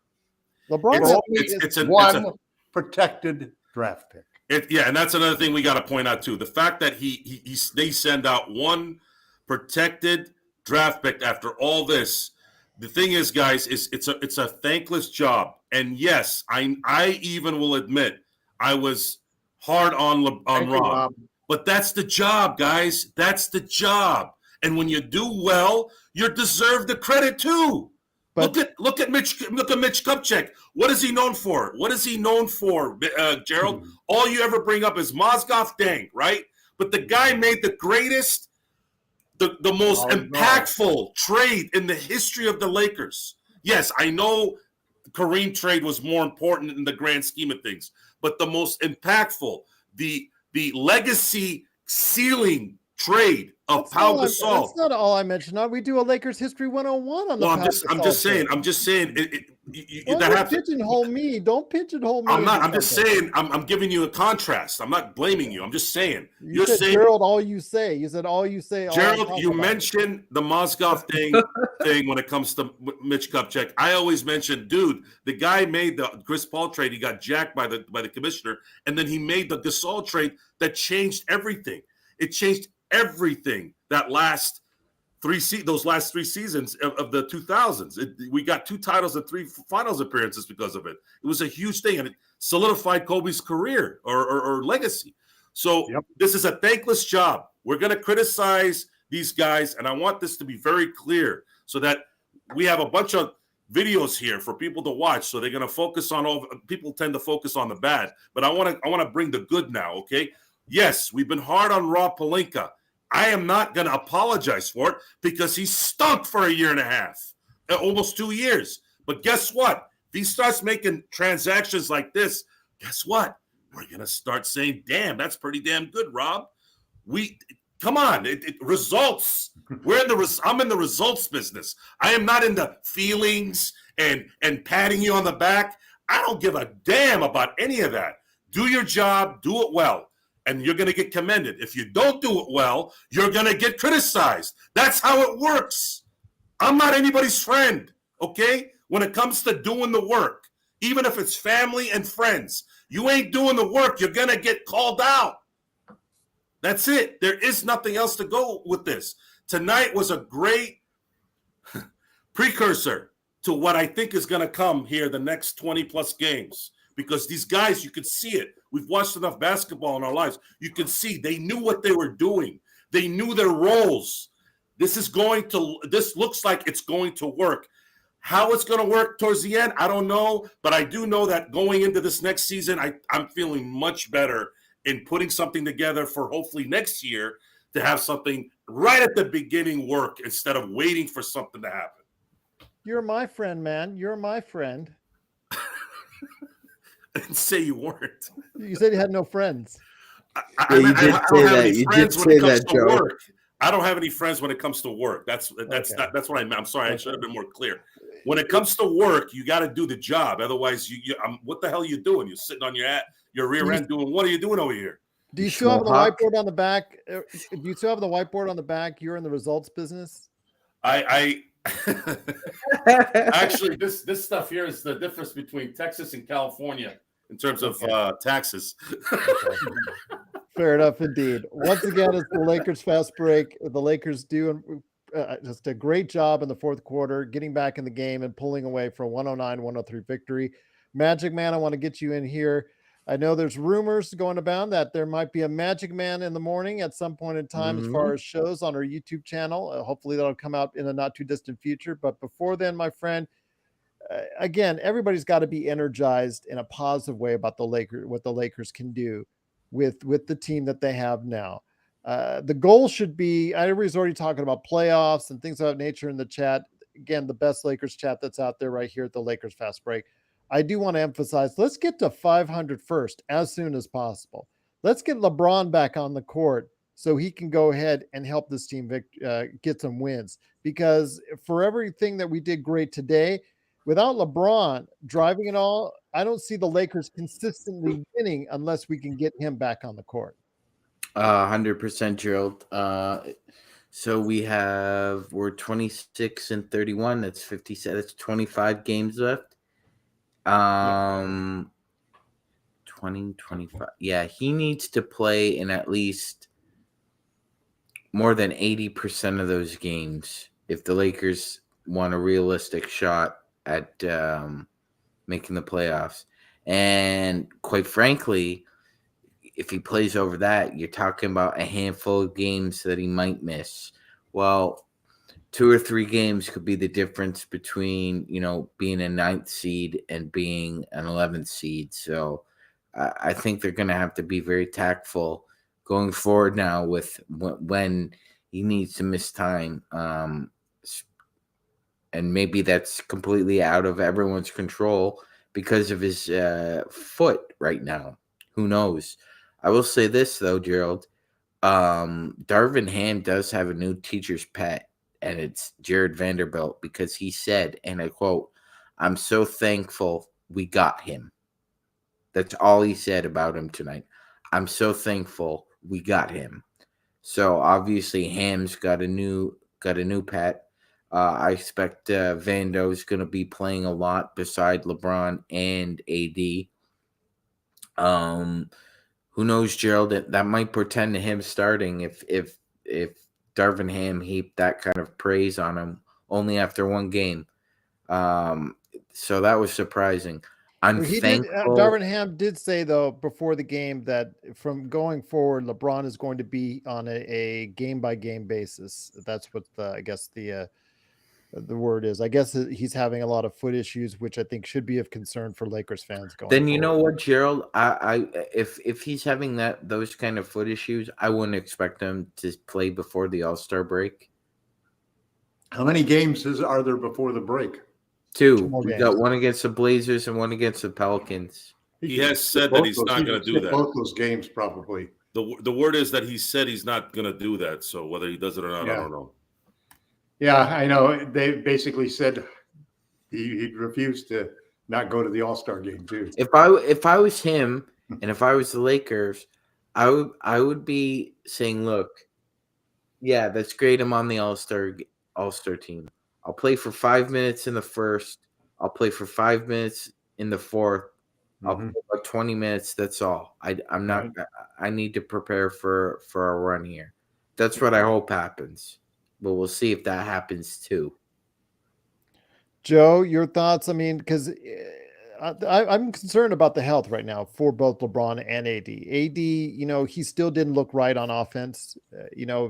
LeBron it's one protected draft pick. And that's another thing we got to point out too. The fact that they send out one protected draft pick after all this. The thing is, guys, it's a thankless job. And yes, I even will admit I was hard on Rob. But that's the job, guys. That's the job. And when you do well, you deserve the credit too. But look at Mitch Kupchak. What is he known for? Gerald? All you ever bring up is Mozgov Deng, right? But the guy made the greatest, the most impactful trade in the history of the Lakers. Yes, I know the Kareem trade was more important in the grand scheme of things, but the most impactful, the legacy ceiling trade of Pau Gasol. That's not all I mentioned. We do a Lakers history 101 on the I'm just saying. Don't pigeonhole me. Don't pigeonhole me. I'm just saying. I'm giving you a contrast. I'm not blaming you. I'm just saying. You're saying, Gerald, all you say. You said all you say. Gerald, you mentioned the Mozgov thing when it comes to Mitch Kupchak. I always mention, dude, the guy made the Chris Paul trade. He got jacked by the commissioner, and then he made the Gasol trade that changed everything. It changed everything those last 3 seasons of the 2000s. We got 2 titles and 3 finals appearances because of it. It was a huge thing, and it solidified Kobe's career or legacy. So This is a thankless job. We're going to criticize these guys, and I want this to be very clear so that we have a bunch of videos here for people to watch. So they're going to focus on people tend to focus on the bad, but I want to bring the good now, okay? Yes, we've been hard on Rob Pelinka. I am not going to apologize for it because he stunk for a year and a half, almost 2 years. But guess what? If he starts making transactions like this, guess what? We're going to start saying, damn, that's pretty damn good, Rob. Come on, results. I'm in the results business. I am not in the feelings and patting you on the back. I don't give a damn about any of that. Do your job, do it well, and you're going to get commended. If you don't do it well, you're going to get criticized. That's how it works. I'm not anybody's friend, okay? When it comes to doing the work, even if it's family and friends, you ain't doing the work, you're going to get called out. That's it. There is nothing else to go with this. Tonight was a great precursor to what I think is going to come here the next 20-plus games. Because these guys, you could see it. We've watched enough basketball in our lives. You can see they knew what they were doing. They knew their roles. This looks like it's going to work. How it's going to work towards the end, I don't know. But I do know that going into this next season, I'm feeling much better in putting something together for hopefully next year to have something right at the beginning work instead of waiting for something to happen. You're my friend, man. You're my friend. say you weren't. You said you had no friends. Yeah, you I did don't say have that. any You friends did when it say comes that, to Joe. work. I don't have any friends when it comes to work. That's Okay. what I meant. I'm sorry. I Okay. should have been more clear. When it comes to work, you got to do the job. Otherwise, what the hell are you doing? You're sitting on your rear end doing, what are you doing over here? Do you still have the whiteboard on the back? Do you still have the whiteboard on the back? You're in the results business. I actually, this stuff here is the difference between Texas and California in terms of taxes. Fair enough, indeed. Once again, it's the Lakers fast break. The Lakers doing just a great job in the fourth quarter, getting back in the game and pulling away for a 109-103 victory. MagicMan, I want to get you in here. I know there's rumors going about that there might be a MagicMan in the morning at some point in time as far as shows on our YouTube channel. Hopefully that'll come out in a not too distant future. But before then, my friend, again, everybody's got to be energized in a positive way about the Lakers, what the Lakers can do with the team that they have now. The goal should be, everybody's already talking about playoffs and things of that nature in the chat. Again, the best Lakers chat that's out there right here at the Lakers Fast Break. I do want to emphasize, let's get to 500 first as soon as possible. Let's get LeBron back on the court so he can go ahead and help this team get some wins. Because for everything that we did great today, without LeBron driving it all, I don't see the Lakers consistently winning unless we can get him back on the court. 100%, Gerald. So we're 26-31. That's 57. That's 25 games left. 20, 25. Yeah, he needs to play in at least more than 80% of those games if the Lakers want a realistic shot at making the playoffs. And quite frankly, if he plays over that, you're talking about a handful of games that he might miss. Well, 2 or 3 games could be the difference between, being a 9th seed and being an 11th seed. So I think they're going to have to be very tactful going forward now with when he needs to miss time. And maybe that's completely out of everyone's control because of his foot right now. Who knows? I will say this, though, Gerald. Darvin Ham does have a new teacher's pet, and it's Jared Vanderbilt, because he said, and I quote, "I'm so thankful we got him." That's all he said about him tonight. I'm so thankful we got him. So obviously Ham's got a new pet. I expect Vando's going to be playing a lot beside LeBron and AD. Who knows, Gerald? That might portend to him starting if Darvin Ham heaped that kind of praise on him only after one game. So that was surprising. Darvin Ham did say, though, before the game that from going forward, LeBron is going to be on a game-by-game basis. That's what I guess the word is. I guess he's having a lot of foot issues, which I think should be of concern for Lakers fans going Then forward. You know what, Gerald? If he's having those kind of foot issues, I wouldn't expect him to play before the All-Star break. How many games are there before the break? 2. more We games. got one against the Blazers and one against the Pelicans. He has said that he's not going to do that. Both those games, probably. The word is that he said he's not going to do that. So whether he does it or not, I don't know. Yeah, I know. They basically said he refused to not go to the All-Star game too. If I was him and if I was the Lakers, I would be saying, look, yeah, that's great. I'm on the All-Star team. I'll play for 5 minutes in the first. I'll play for 5 minutes in the fourth. I'll play about 20 minutes. That's all. I'm not. I need to prepare for a run here. That's what I hope happens. But we'll see if that happens too. Joe, your thoughts? I mean, because I'm concerned about the health right now for both LeBron and AD. AD, he still didn't look right on offense.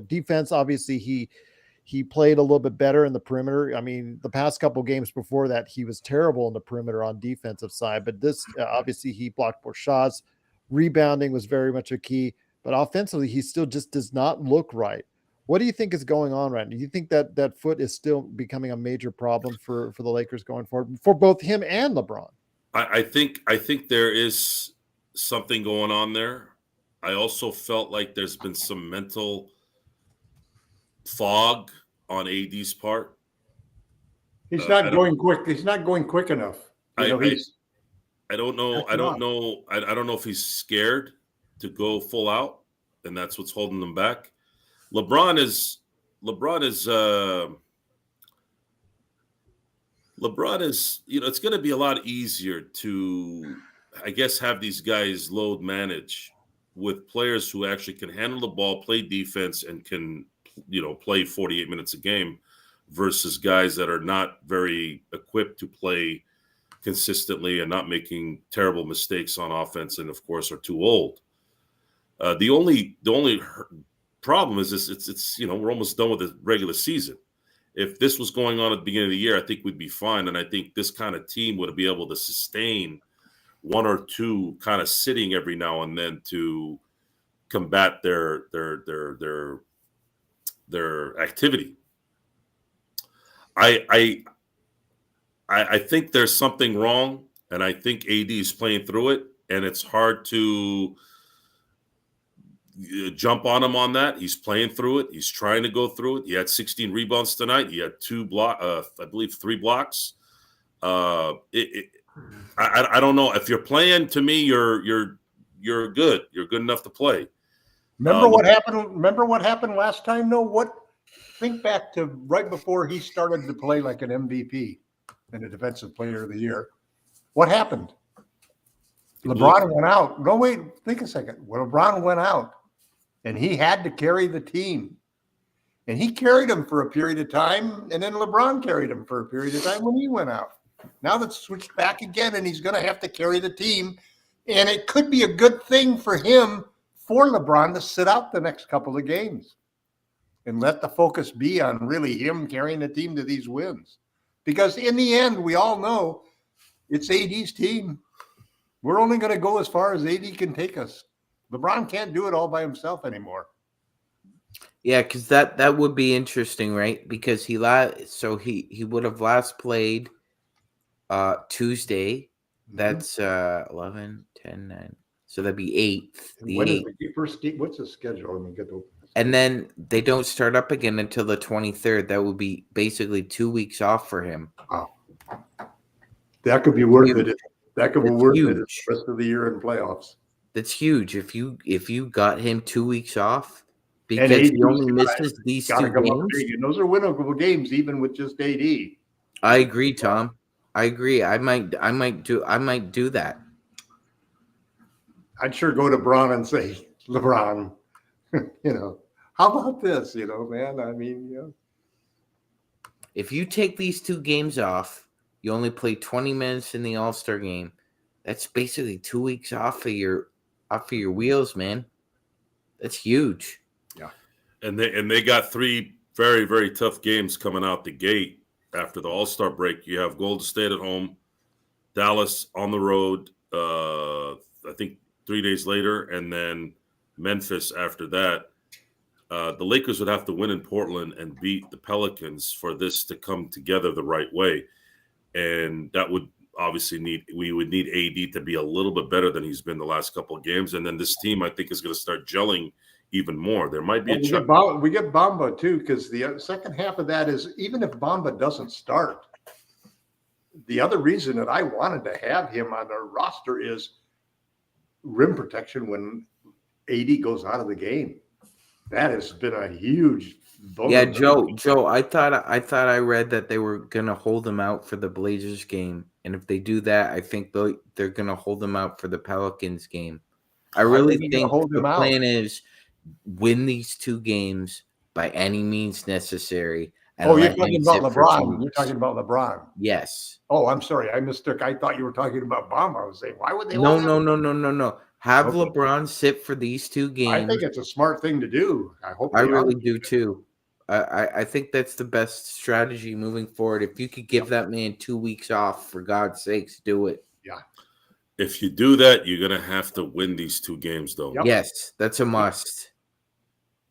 Defense, obviously, he played a little bit better in the perimeter. I mean, the past couple games before that, he was terrible in the perimeter on defensive side. But this, obviously, he blocked more shots. Rebounding was very much a key. But offensively, he still just does not look right. What do you think is going on right now? Do you think that foot is still becoming a major problem for the Lakers going forward, for both him and LeBron? I think there is something going on there. I also felt like there's been some mental fog on AD's part. He's not going quick. He's not going quick enough. I don't know. I That's don't know if he's scared to go full out, and that's what's holding them back. LeBron is it's going to be a lot easier to, I guess, have these guys load manage with players who actually can handle the ball, play defense, and can, play 48 minutes a game versus guys that are not very equipped to play consistently and not making terrible mistakes on offense, and of course are too old. The only problem is this: it's we're almost done with the regular season. If this was going on at the beginning of the year, I think we'd be fine, and I think this kind of team would be able to sustain one or two kind of sitting every now and then to combat their activity. I think there's something wrong, and I think AD is playing through it, and it's hard to jump on him on that. He's playing through it. He's trying to go through it. He had 16 rebounds tonight. He had 3 blocks. I don't know if you're playing. To me, you're good. You're good enough to play. Remember what happened? Remember what happened last time? No, think back to right before he started to play like an MVP and a defensive player of the year. What happened? LeBron went out. No, wait, think a second. Well, LeBron went out and he had to carry the team. And he carried him for a period of time, and then LeBron carried him for a period of time when he went out. Now that's switched back again, and he's going to have to carry the team. And it could be a good thing for him, for LeBron, to sit out the next couple of games and let the focus be on really him carrying the team to these wins. Because in the end, we all know it's AD's team. We're only going to go as far as AD can take us. LeBron can't do it all by himself anymore. Yeah, because that would be interesting, right? Because he would have last played Tuesday. That's 11, 10, 9. So that'd be 8th. The 8th. What's the schedule? Let me get the. And then they don't start up again until the 23rd. That would be basically 2 weeks off for him. Wow. That could be worth it. That could be worth it the rest of the year in playoffs. That's huge. If you got him 2 weeks off because he only misses these 2 games. And those are winnable games, even with just AD. I agree, Tom. I agree. I might do that. I'd sure go to Bron and say, LeBron, how about this? Man, I mean, If you take these 2 games off, you only play 20 minutes in the All-Star game. That's basically 2 weeks off of your wheels, man. That's huge. Yeah. And they got 3 very, very tough games coming out the gate after the All-Star break. You have Golden State at home, Dallas on the road, I think 3 days later, and then Memphis after that. The Lakers would have to win in Portland and beat the Pelicans for this to come together the right way. And that would obviously we would need AD to be a little bit better than he's been the last couple of games. And then this team, I think, is going to start gelling even more. There might be we get Bamba too, because the second half of that is, even if Bamba doesn't start, the other reason that I wanted to have him on our roster is rim protection when AD goes out of the game. That has been a huge bonus. Yeah, Joe, I thought I read that they were gonna hold him out for the Blazers game, and if they do that, I think they're gonna hold him out for the Pelicans game. I really think the plan is win these 2 games by any means necessary. And you're talking about LeBron. You're talking about LeBron. Yes. Oh, I'm sorry, I mistook. I thought you were talking about Bamba. I was saying, why would they? No. Have LeBron sit for these 2 games. I think it's a smart thing to do. I really do too. I think that's the best strategy moving forward. If you could give that man 2 weeks off, for God's sakes, do it. Yeah. If you do that, you're going to have to win these 2 games, though. Yep. Yes, that's a must.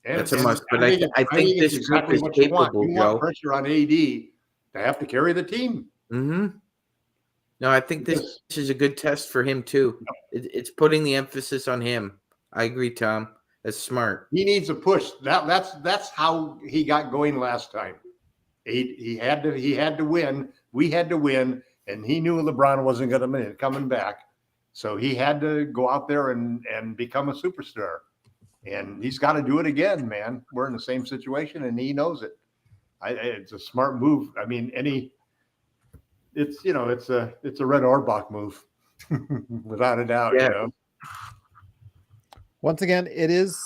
That's a must. But I think this group is capable, Joe. You want pressure on AD to have to carry the team. Mm-hmm. No, I think this is a good test for him too. It's putting the emphasis on him. I agree, Tom. That's smart. He needs a push. That's how he got going last time. He had to win. We had to win, and he knew LeBron wasn't going to coming back, so he had to go out there and become a superstar. And he's got to do it again, man. We're in the same situation, and he knows it. It's a smart move. I mean, it's a Red Auerbach move, without a doubt. Yeah. You know? Once again, it is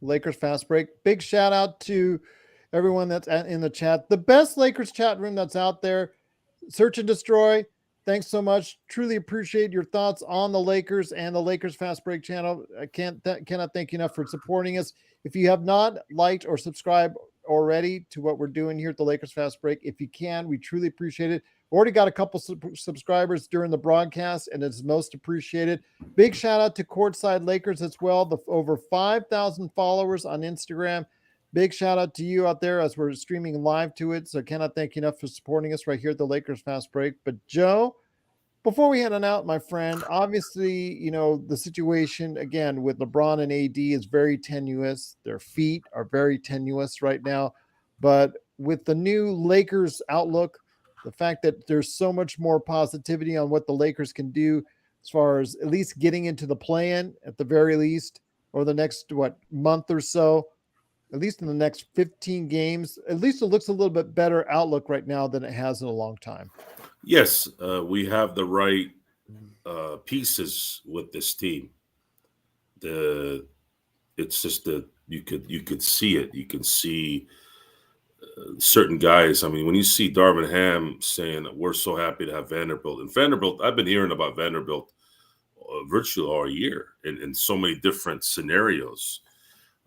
Lakers Fast Break. Big shout out to everyone that's in the chat. The best Lakers chat room that's out there. Search and Destroy. Thanks so much. Truly appreciate your thoughts on the Lakers and the Lakers Fast Break channel. I cannot thank you enough for supporting us. If you have not liked or subscribed already to what we're doing here at the Lakers Fast Break, if you can, we truly appreciate it. Already got a couple subscribers during the broadcast, and it's most appreciated. Big shout out to Courtside Lakers as well. The over 5,000 followers on Instagram. Big shout out to you out there as we're streaming live to it. So cannot thank you enough for supporting us right here at the Lakers Fast Break. But Joe, before we head on out, my friend, obviously, the situation again with LeBron and AD is very tenuous. Their feet are very tenuous right now. But with the new Lakers outlook, the fact that there's so much more positivity on what the Lakers can do as far as at least getting into the play-in at the very least, or the next, month or so, at least in the next 15 games, at least it looks a little bit better outlook right now than it has in a long time. Yes, we have the right pieces with this team. It's just that you could see it. You can see certain guys. I mean, when you see Darvin Ham saying we're so happy to have Vanderbilt, and Vanderbilt, I've been hearing about Vanderbilt virtually all year in so many different scenarios.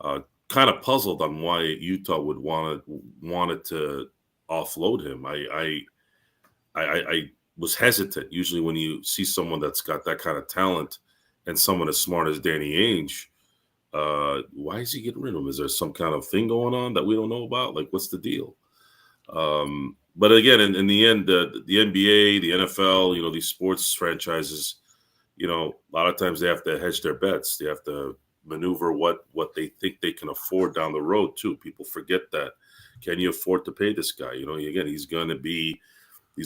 Kind of puzzled on why Utah would wanted to offload him. I was hesitant. Usually when you see someone that's got that kind of talent and someone as smart as Danny Ainge, why is he getting rid of him? Is there some kind of thing going on that we don't know about? Like, what's the deal? But again, in the end, the NBA, the NFL, these sports franchises, a lot of times they have to hedge their bets. They have to maneuver what they think they can afford down the road too. People forget that. Can you afford to pay this guy? Again, he's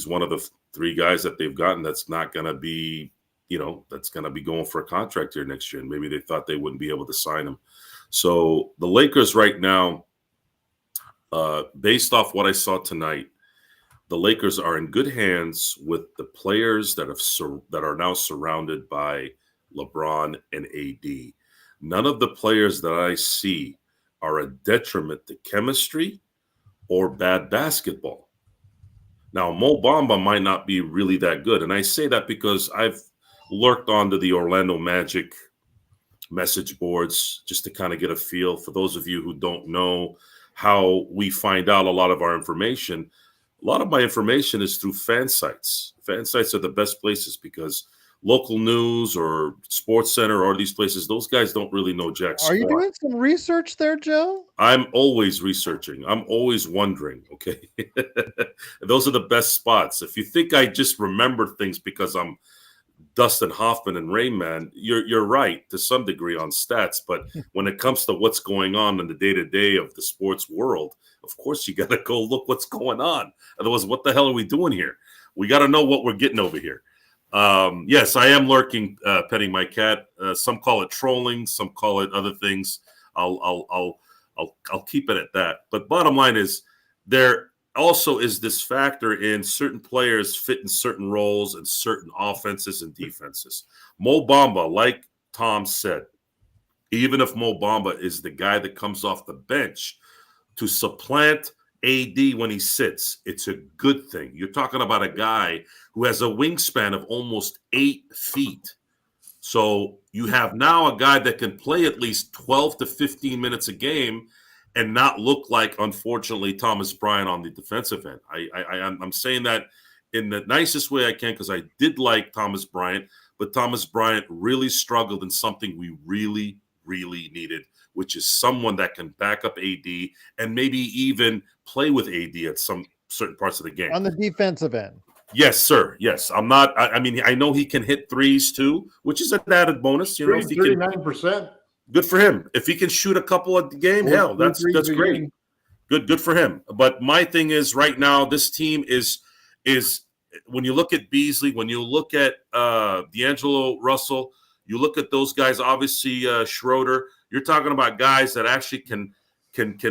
one of the three guys that they've gotten that's not going to be, that's going to be going for a contract here next year. And maybe they thought they wouldn't be able to sign him. So the Lakers right now, based off what I saw tonight, the Lakers are in good hands with the players that are now surrounded by LeBron and AD. None of the players that I see are a detriment to chemistry or bad basketball. Now, Mo Bamba might not be really that good. And I say that because I've lurked onto the Orlando Magic message boards just to kind of get a feel. For those of you who don't know how we find out a lot of our information, a lot of my information is through fan sites. Fan sites are the best places because local news or Sports Center or these places, those guys don't really know jack squat. Are you doing some research there, Joe? I'm always researching. I'm always wondering, okay? Those are the best spots. If you think I just remember things because I'm Dustin Hoffman and Rain Man, you're right to some degree on stats. But when it comes to what's going on in the day-to-day of the sports world, of course you got to go look what's going on. Otherwise, what the hell are we doing here? We got to know what we're getting over here. Yes, I am lurking, petting my cat. Some call it trolling, some call it other things. I'll keep it at that. But bottom line is, there also is this factor in certain players fit in certain roles and certain offenses and defenses. Mo Bamba, like Tom said, even if Mo Bamba is the guy that comes off the bench to supplant AD when he sits, it's a good thing. You're talking about a guy who has a wingspan of almost 8 feet. So you have now a guy that can play at least 12 to 15 minutes a game and not look like, unfortunately, Thomas Bryant on the defensive end. I'm saying that in the nicest way I can because I did like Thomas Bryant, but Thomas Bryant really struggled in something we really, really needed, which is someone that can back up AD and maybe even play with AD at some certain parts of the game. On the defensive end. Yes, sir. Yes, I'm not. I mean, I know he can hit threes too, which is an added bonus. You know, if he can, 39%. good for him. If he can shoot a couple at the game, hell, Four that's threes a great. game. Good for him. But my thing is, right now, this team is when you look at Beasley, when you look at DeAngelo Russell, you look at those guys. Obviously, Schroeder. You're talking about guys that actually can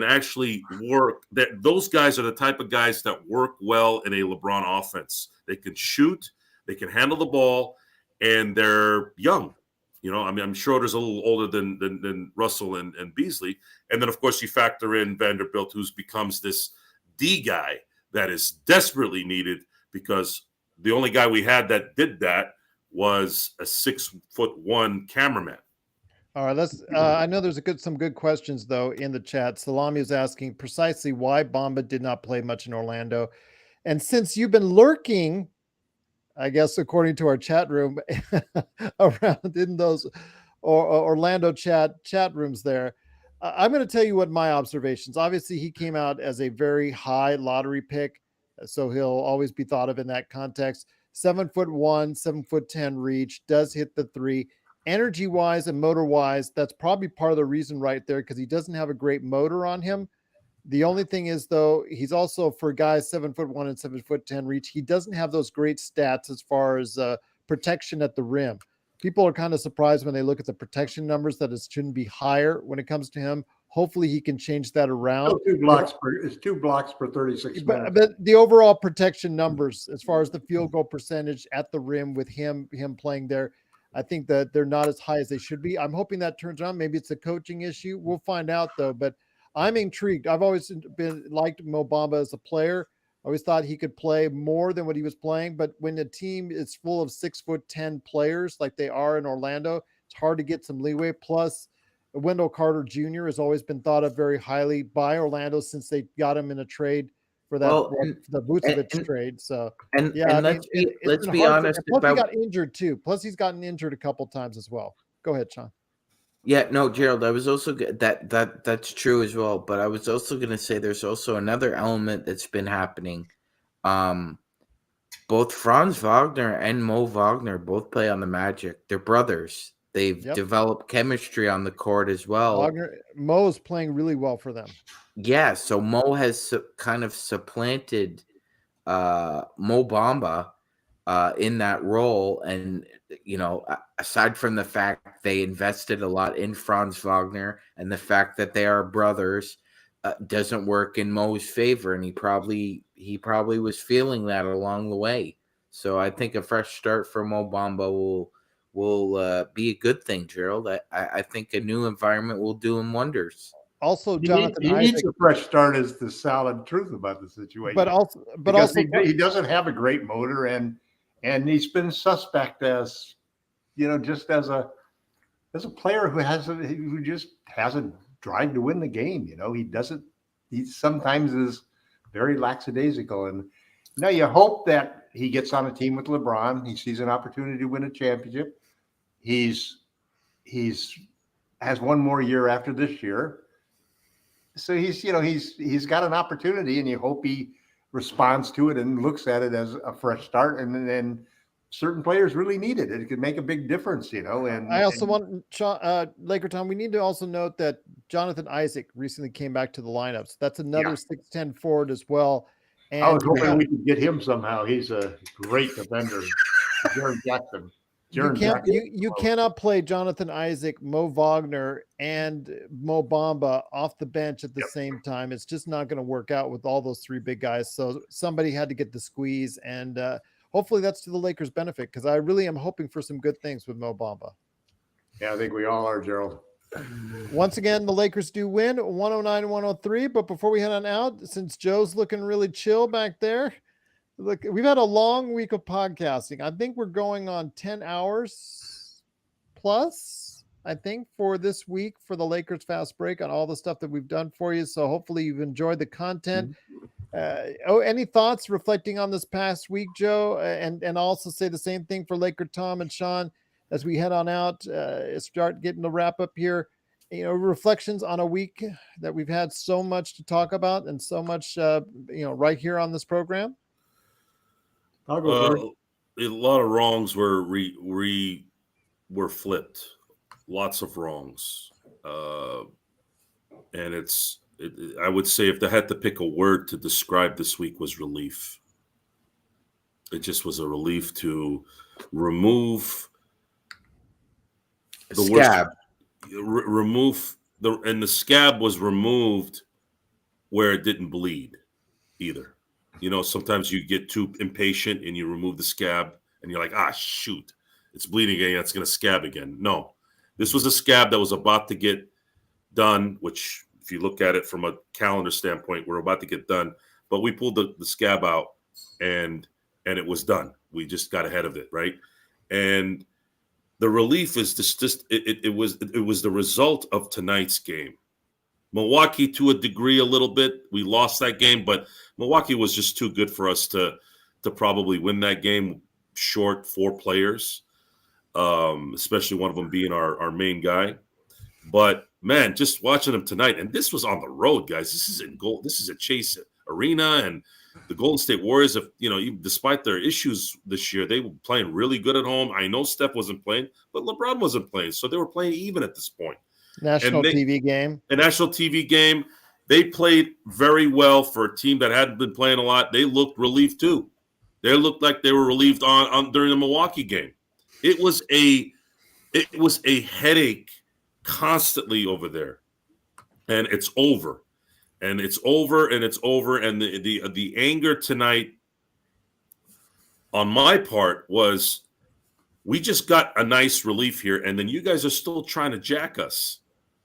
actually work. That those guys are the type of guys that work well in a LeBron offense. They can shoot, they can handle the ball, and they're young. You know, I mean, I'm Schroeder's a little older than Russell and Beasley. And then, of course, you factor in Vanderbilt, who becomes this D guy that is desperately needed because the only guy we had that did that was a 6'1" cameraman. All right, let's. I know there's some good questions though in the chat. Salami is asking precisely why Bamba did not play much in Orlando, and since you've been lurking, I guess according to our chat room, around in those Orlando chat rooms there, I'm going to tell you what my observations. Obviously, he came out as a very high lottery pick, so he'll always be thought of in that context. 7'1", 7'10" reach, does hit the three. Energy wise and motor wise, that's probably part of the reason right there because he doesn't have a great motor on him. The only thing is, though, he's also for guys 7'1" and 7'10" reach. He doesn't have those great stats as far as protection at the rim. People are kind of surprised when they look at the protection numbers that it shouldn't be higher when it comes to him. Hopefully, he can change that around. It's 2 blocks per 36 minutes. But the overall protection numbers, as far as the field goal percentage at the rim with him playing there, I think that they're not as high as they should be. I'm hoping that turns around. Maybe it's a coaching issue. We'll find out, though. But I'm intrigued. I've always liked Mo Bamba as a player. I always thought he could play more than what he was playing. But when the team is full of 6'10" players like they are in Orlando, it's hard to get some leeway. Plus, Wendell Carter Jr. has always been thought of very highly by Orlando since they got him in a trade for that the Vucevic trade. So let's be honest. Plus, he got injured too. Plus, he's gotten injured a couple times as well. Go ahead, Sean. Yeah, no, Gerald, I was also that's true as well. But I was also going to say there's also another element that's been happening. Both Franz Wagner and Mo Wagner both play on the Magic. They're brothers. They've developed chemistry on the court as well. Mo's playing really well for them. Yeah, so Mo has kind of supplanted Mo Bamba in that role. And, you know, aside from the fact they invested a lot in Franz Wagner and the fact that they are brothers doesn't work in Mo's favor. And he probably was feeling that along the way. So I think a fresh start for Mo Bamba will be a good thing, Gerald. I think a new environment will do him wonders. Also, Jonathan he needs a fresh start is the solid truth about the situation. But also he doesn't have a great motor and he's been suspect as, you know, just as a player who just has a drive to win the game. You know, he sometimes is very lackadaisical. And now you hope that he gets on a team with LeBron. He sees an opportunity to win a championship. He's has one more year after this year. So he's got an opportunity, and you hope he responds to it and looks at it as a fresh start. And then certain players really need it. It could make a big difference, you know. And I also want LakerTom. We need to also note that Jonathan Isaac recently came back to the lineups. That's another 6'10" forward as well. And I was hoping we could get him somehow. He's a great defender. Jaron Jackson. You cannot play Jonathan Isaac, Mo Wagner, and Mo Bamba off the bench at the same time. It's just not going to work out with all those three big guys. So somebody had to get the squeeze, and hopefully that's to the Lakers' benefit because I really am hoping for some good things with Mo Bamba. Yeah, I think we all are, Gerald. Once again, the Lakers do win 109-103. But before we head on out, since Joe's looking really chill back there, look, we've had a long week of podcasting. I think we're going on 10 hours plus, I think, for this week for the Lakers Fast Break on all the stuff that we've done for you. So hopefully you've enjoyed the content. Any thoughts reflecting on this past week, Joe? And also say the same thing for LakerTom and Sean as we head on out, start getting the wrap up here. You know, reflections on a week that we've had so much to talk about and so much, right here on this program. I'll go first. A lot of wrongs were were flipped. Lots of wrongs, and I would say if I had to pick a word to describe this week was relief. It just was a relief to remove the Scab. Remove the scab was removed where it didn't bleed either. Sometimes you get too impatient and you remove the scab and you're like, shoot, it's bleeding again. It's going to scab again. No, this was a scab that was about to get done, which if you look at it from a calendar standpoint, we're about to get done, but we pulled the scab out and it was done. We just got ahead of it. Right. And the relief is it was the result of tonight's game. Milwaukee, to a degree, a little bit. We lost that game, but Milwaukee was just too good for us to probably win that game short 4 players, especially one of them being our main guy. But man, just watching them tonight, and this was on the road, guys. This is in goal. This is at Chase Arena, and the Golden State Warriors, even despite their issues this year, they were playing really good at home. I know Steph wasn't playing, but LeBron wasn't playing, so they were playing even at this point. National TV game. A national TV game. They played very well for a team that hadn't been playing a lot. They looked relieved too. They looked like they were relieved on during the Milwaukee game. It was a headache constantly over there, and it's over, and it's over, and it's over. And the anger tonight on my part was, we just got a nice relief here, and then you guys are still trying to jack us.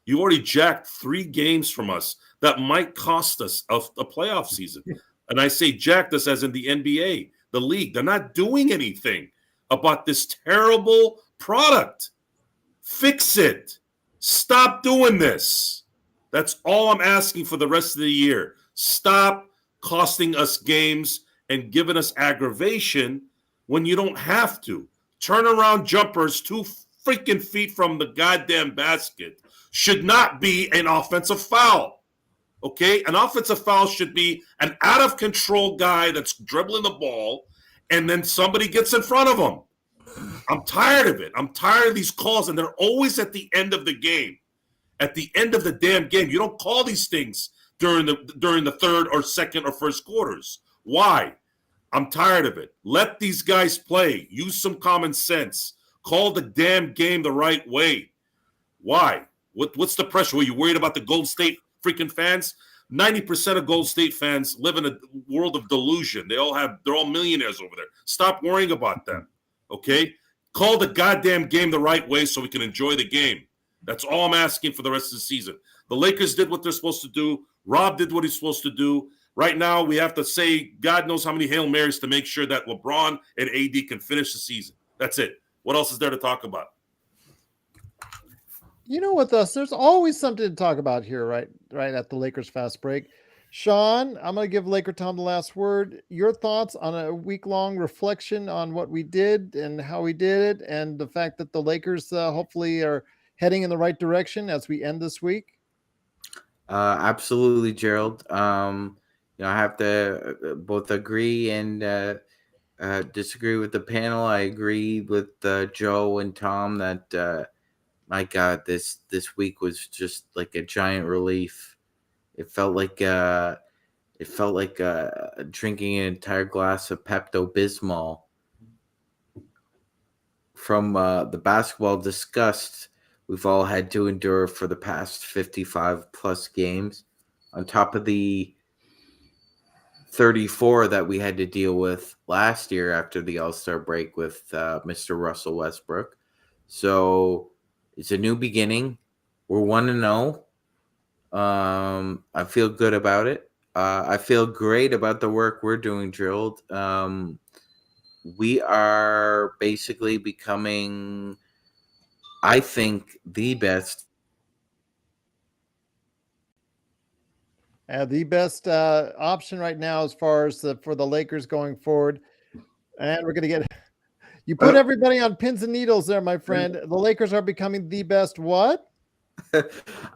You already jacked 3 games from us that might cost us a playoff season. And I say jacked us as in the NBA, the league. They're not doing anything about this terrible product. Fix it. Stop doing this. That's all I'm asking for the rest of the year. Stop costing us games and giving us aggravation when you don't have to. Turnaround jumpers 2 freaking feet from the goddamn basket should not be an offensive foul. Okay? An offensive foul should be an out-of-control guy that's dribbling the ball, and then somebody gets in front of him. I'm tired of it. I'm tired of these calls, and they're always at the end of the game. At the end of the damn game. You don't call these things during the third or second or first quarters. Why? I'm tired of it. Let these guys play. Use some common sense. Call the damn game the right way. Why? What's the pressure? Were you worried about the Golden State freaking fans? 90% of Golden State fans live in a world of delusion. They're all millionaires over there. Stop worrying about them. Okay? Call the goddamn game the right way so we can enjoy the game. That's all I'm asking for the rest of the season. The Lakers did what they're supposed to do. Rob did what he's supposed to do. Right now, we have to say God knows how many Hail Marys to make sure that LeBron and AD can finish the season. That's it. What else is there to talk about? With us, there's always something to talk about here, right at the Lakers Fast Break. Sean, I'm going to give LakerTom the last word. Your thoughts on a week-long reflection on what we did and how we did it, and the fact that the Lakers hopefully are heading in the right direction as we end this week? Absolutely, Gerald. I have to both agree and disagree with the panel. I agree with Joe and Tom that my God, this week was just like a giant relief. It felt like drinking an entire glass of Pepto-Bismol from the basketball disgust we've all had to endure for the past 55 plus games, on top of the 34 that we had to deal with last year after the All-Star break with Mr. Russell Westbrook. So it's a new beginning. We're 1-0. I feel good about it. I feel great about the work we're doing, Gerald. We are basically becoming, I think, the best. The best option right now as far as for the Lakers going forward. And we're going to get... You put everybody on pins and needles there, my friend. The Lakers are becoming the best what?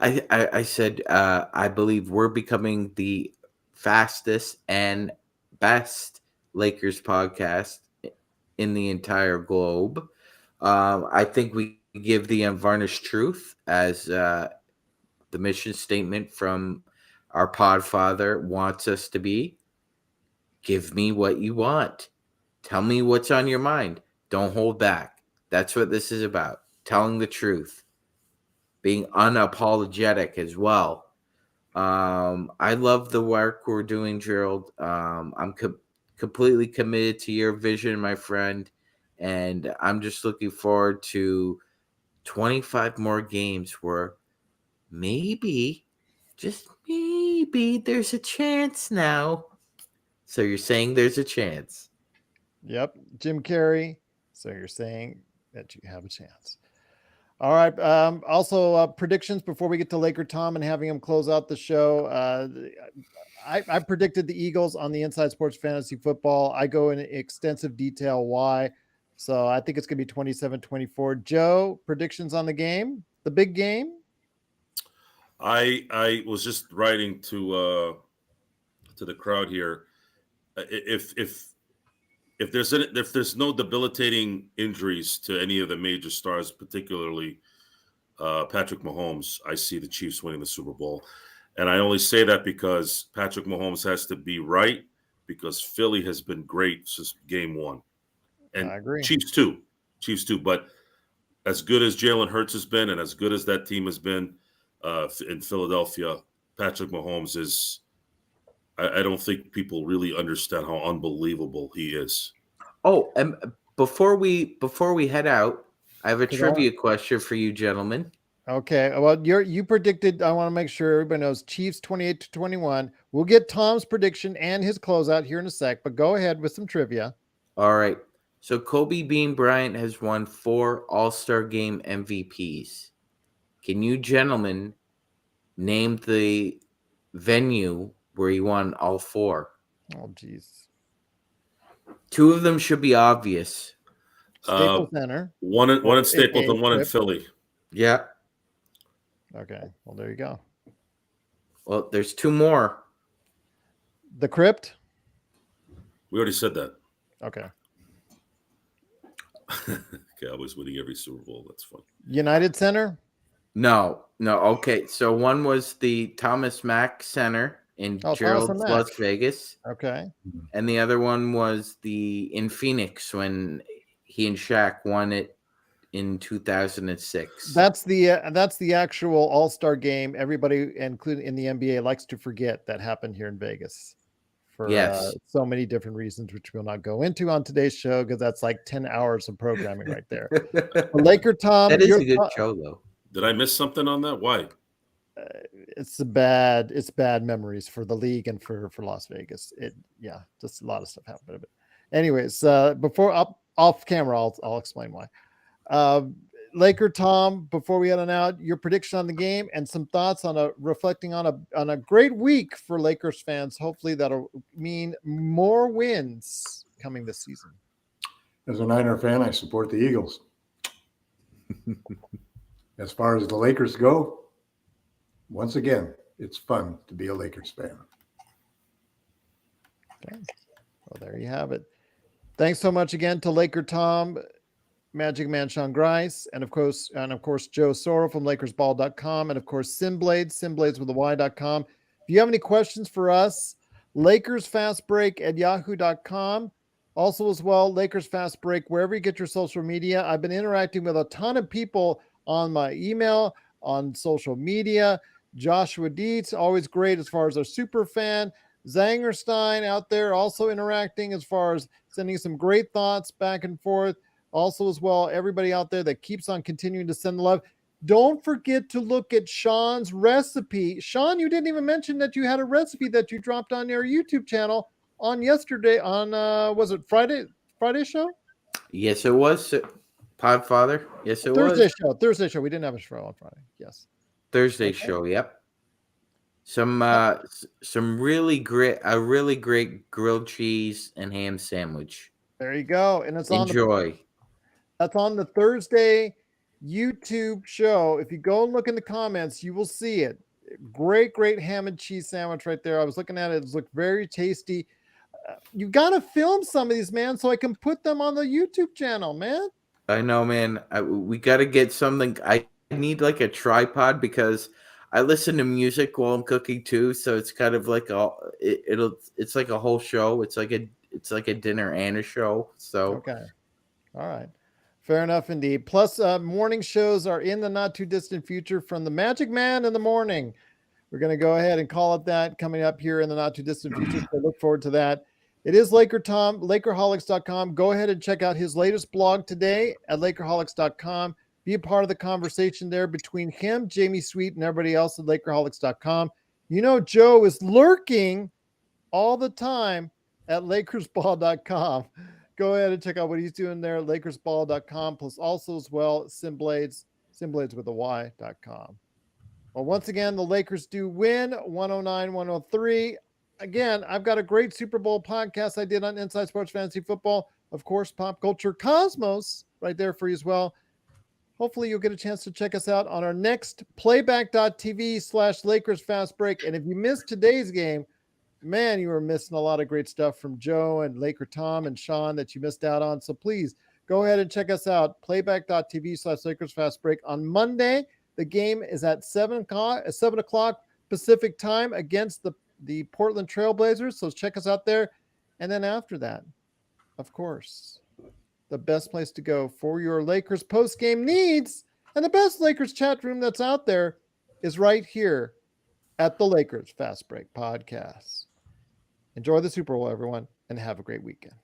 I said I believe we're becoming the fastest and best Lakers podcast in the entire globe. I think we give the unvarnished truth as the mission statement from our podfather wants us to be. Give me what you want. Tell me what's on your mind. Don't hold back. That's what this is about. Telling the truth. Being unapologetic as well. I love the work we're doing, Gerald. I'm completely committed to your vision, my friend. And I'm just looking forward to 25 more games where maybe, just maybe, there's a chance now. So you're saying there's a chance? Yep, Jim Carrey. So you're saying that you have a chance. All right. Also, predictions before we get to LakerTom and having him close out the show. I predicted the Eagles on the Inside Sports Fantasy Football. I go in extensive detail why. So I think it's going to be 27-24. Joe, predictions on the game, the big game? I was just writing to the crowd here. If there's no debilitating injuries to any of the major stars, particularly Patrick Mahomes, I see the Chiefs winning the Super Bowl. And I only say that because Patrick Mahomes has to be right, because Philly has been great since game one. And I agree. Chiefs too. But as good as Jalen Hurts has been and as good as that team has been in Philadelphia, Patrick Mahomes is, I don't think people really understand how unbelievable he is. Oh, and before we head out, I have a trivia question for you, gentlemen. Okay. Well, you predicted, I want to make sure everybody knows, Chiefs 28-21. We'll get Tom's prediction and his closeout here in a sec, but go ahead with some trivia. All right. So Kobe Bean Bryant has won 4 All-Star Game MVPs. Can you gentlemen name the venue where he won all 4? Oh, geez. 2 of them should be obvious. Staples Center. One in Staples and one in Philly. Yeah. Okay. Well, there you go. Well, there's 2 more. The Crypt. We already said that. Okay. Okay, I was winning every Super Bowl. That's fun. United Center. No. Okay. So one was the Thomas Mack Center in Gerald, Las Vegas. Okay. And the other one was in Phoenix when he and Shaq won it in 2006. That's the actual All-Star game. Everybody, including in the NBA, likes to forget that happened here in Vegas for so many different reasons, which we'll not go into on today's show because that's like 10 hours of programming right there. LakerTom, that is a good show, though. Did I miss something on that? Why? It's bad memories for the league and for Las Vegas. Just a lot of stuff happened. But anyways, before off camera, I'll explain why. LakerTom, before we head on out, your prediction on the game and some thoughts on reflecting on a great week for Lakers fans. Hopefully that'll mean more wins coming this season. As a Niner fan, I support the Eagles. As far as the Lakers go, once again, it's fun to be a Lakers fan. Okay. Well, there you have it. Thanks so much again to LakerTom, MagicMan Sean Grice, and of course Joe Soro from LakersBall.com, and of course Simblades with a Y.com. If you have any questions for us, LakersFastBreak@yahoo.com. Also as well, Lakers Fast Break, wherever you get your social media. I've been interacting with a ton of people on my email, on social media. Joshua Dietz, always great as far as our super fan. Zangerstein out there also interacting as far as sending some great thoughts back and forth. Also as well, everybody out there that keeps on continuing to send the love. Don't forget to look at Sean's recipe. Sean, you didn't even mention that you had a recipe that you dropped on your YouTube channel on yesterday on, was it Friday show? Yes, it was. Podfather. Yes, it Thursday was. Thursday show. We didn't have a show on Friday. Yes. Thursday show. Yep. Some really great grilled cheese and ham sandwich. There you go. And it's that's on the Thursday YouTube show. If you go and look in the comments, you will see it. Great ham and cheese sandwich right there. I was looking at it. It looked very tasty. You got to film some of these, man, so I can put them on the YouTube channel, man. I know, man. We got to get something. I need like a tripod because I listen to music while I'm cooking too. So it's kind of like it's like a whole show. It's like a dinner and a show. So Okay. All right. Fair enough indeed. Plus, morning shows are in the not too distant future from the MagicMan in the morning. We're going to go ahead and call it that coming up here in the not too distant future. So look forward to that. It is LakerTom, Lakerholics.com. Go ahead and check out his latest blog today at Lakerholics.com. Be a part of the conversation there between him, Jamie Sweet, and everybody else at Lakerholics.com. You know, Joe is lurking all the time at LakersBall.com. Go ahead and check out what he's doing there at LakersBall.com, plus also as well Simblades with a Y.com. Well, once again, the Lakers do win 109-103. Again, I've got a great Super Bowl podcast I did on Inside Sports Fantasy Football. Of course, Pop Culture Cosmos right there for you as well. Hopefully you'll get a chance to check us out on our next playback.tv/Lakers Fast Break. And if you missed today's game, man, you were missing a lot of great stuff from Joe and LakerTom and Sean that you missed out on. So please go ahead and check us out. Playback.tv/Lakers Fast Break on Monday. The game is at 7 o'clock Pacific time against the Portland Trailblazers. So check us out there. And then after that, of course, the best place to go for your Lakers post-game needs and the best Lakers chat room that's out there is right here at the Lakers Fast Break Podcast. Enjoy the Super Bowl, everyone, and have a great weekend.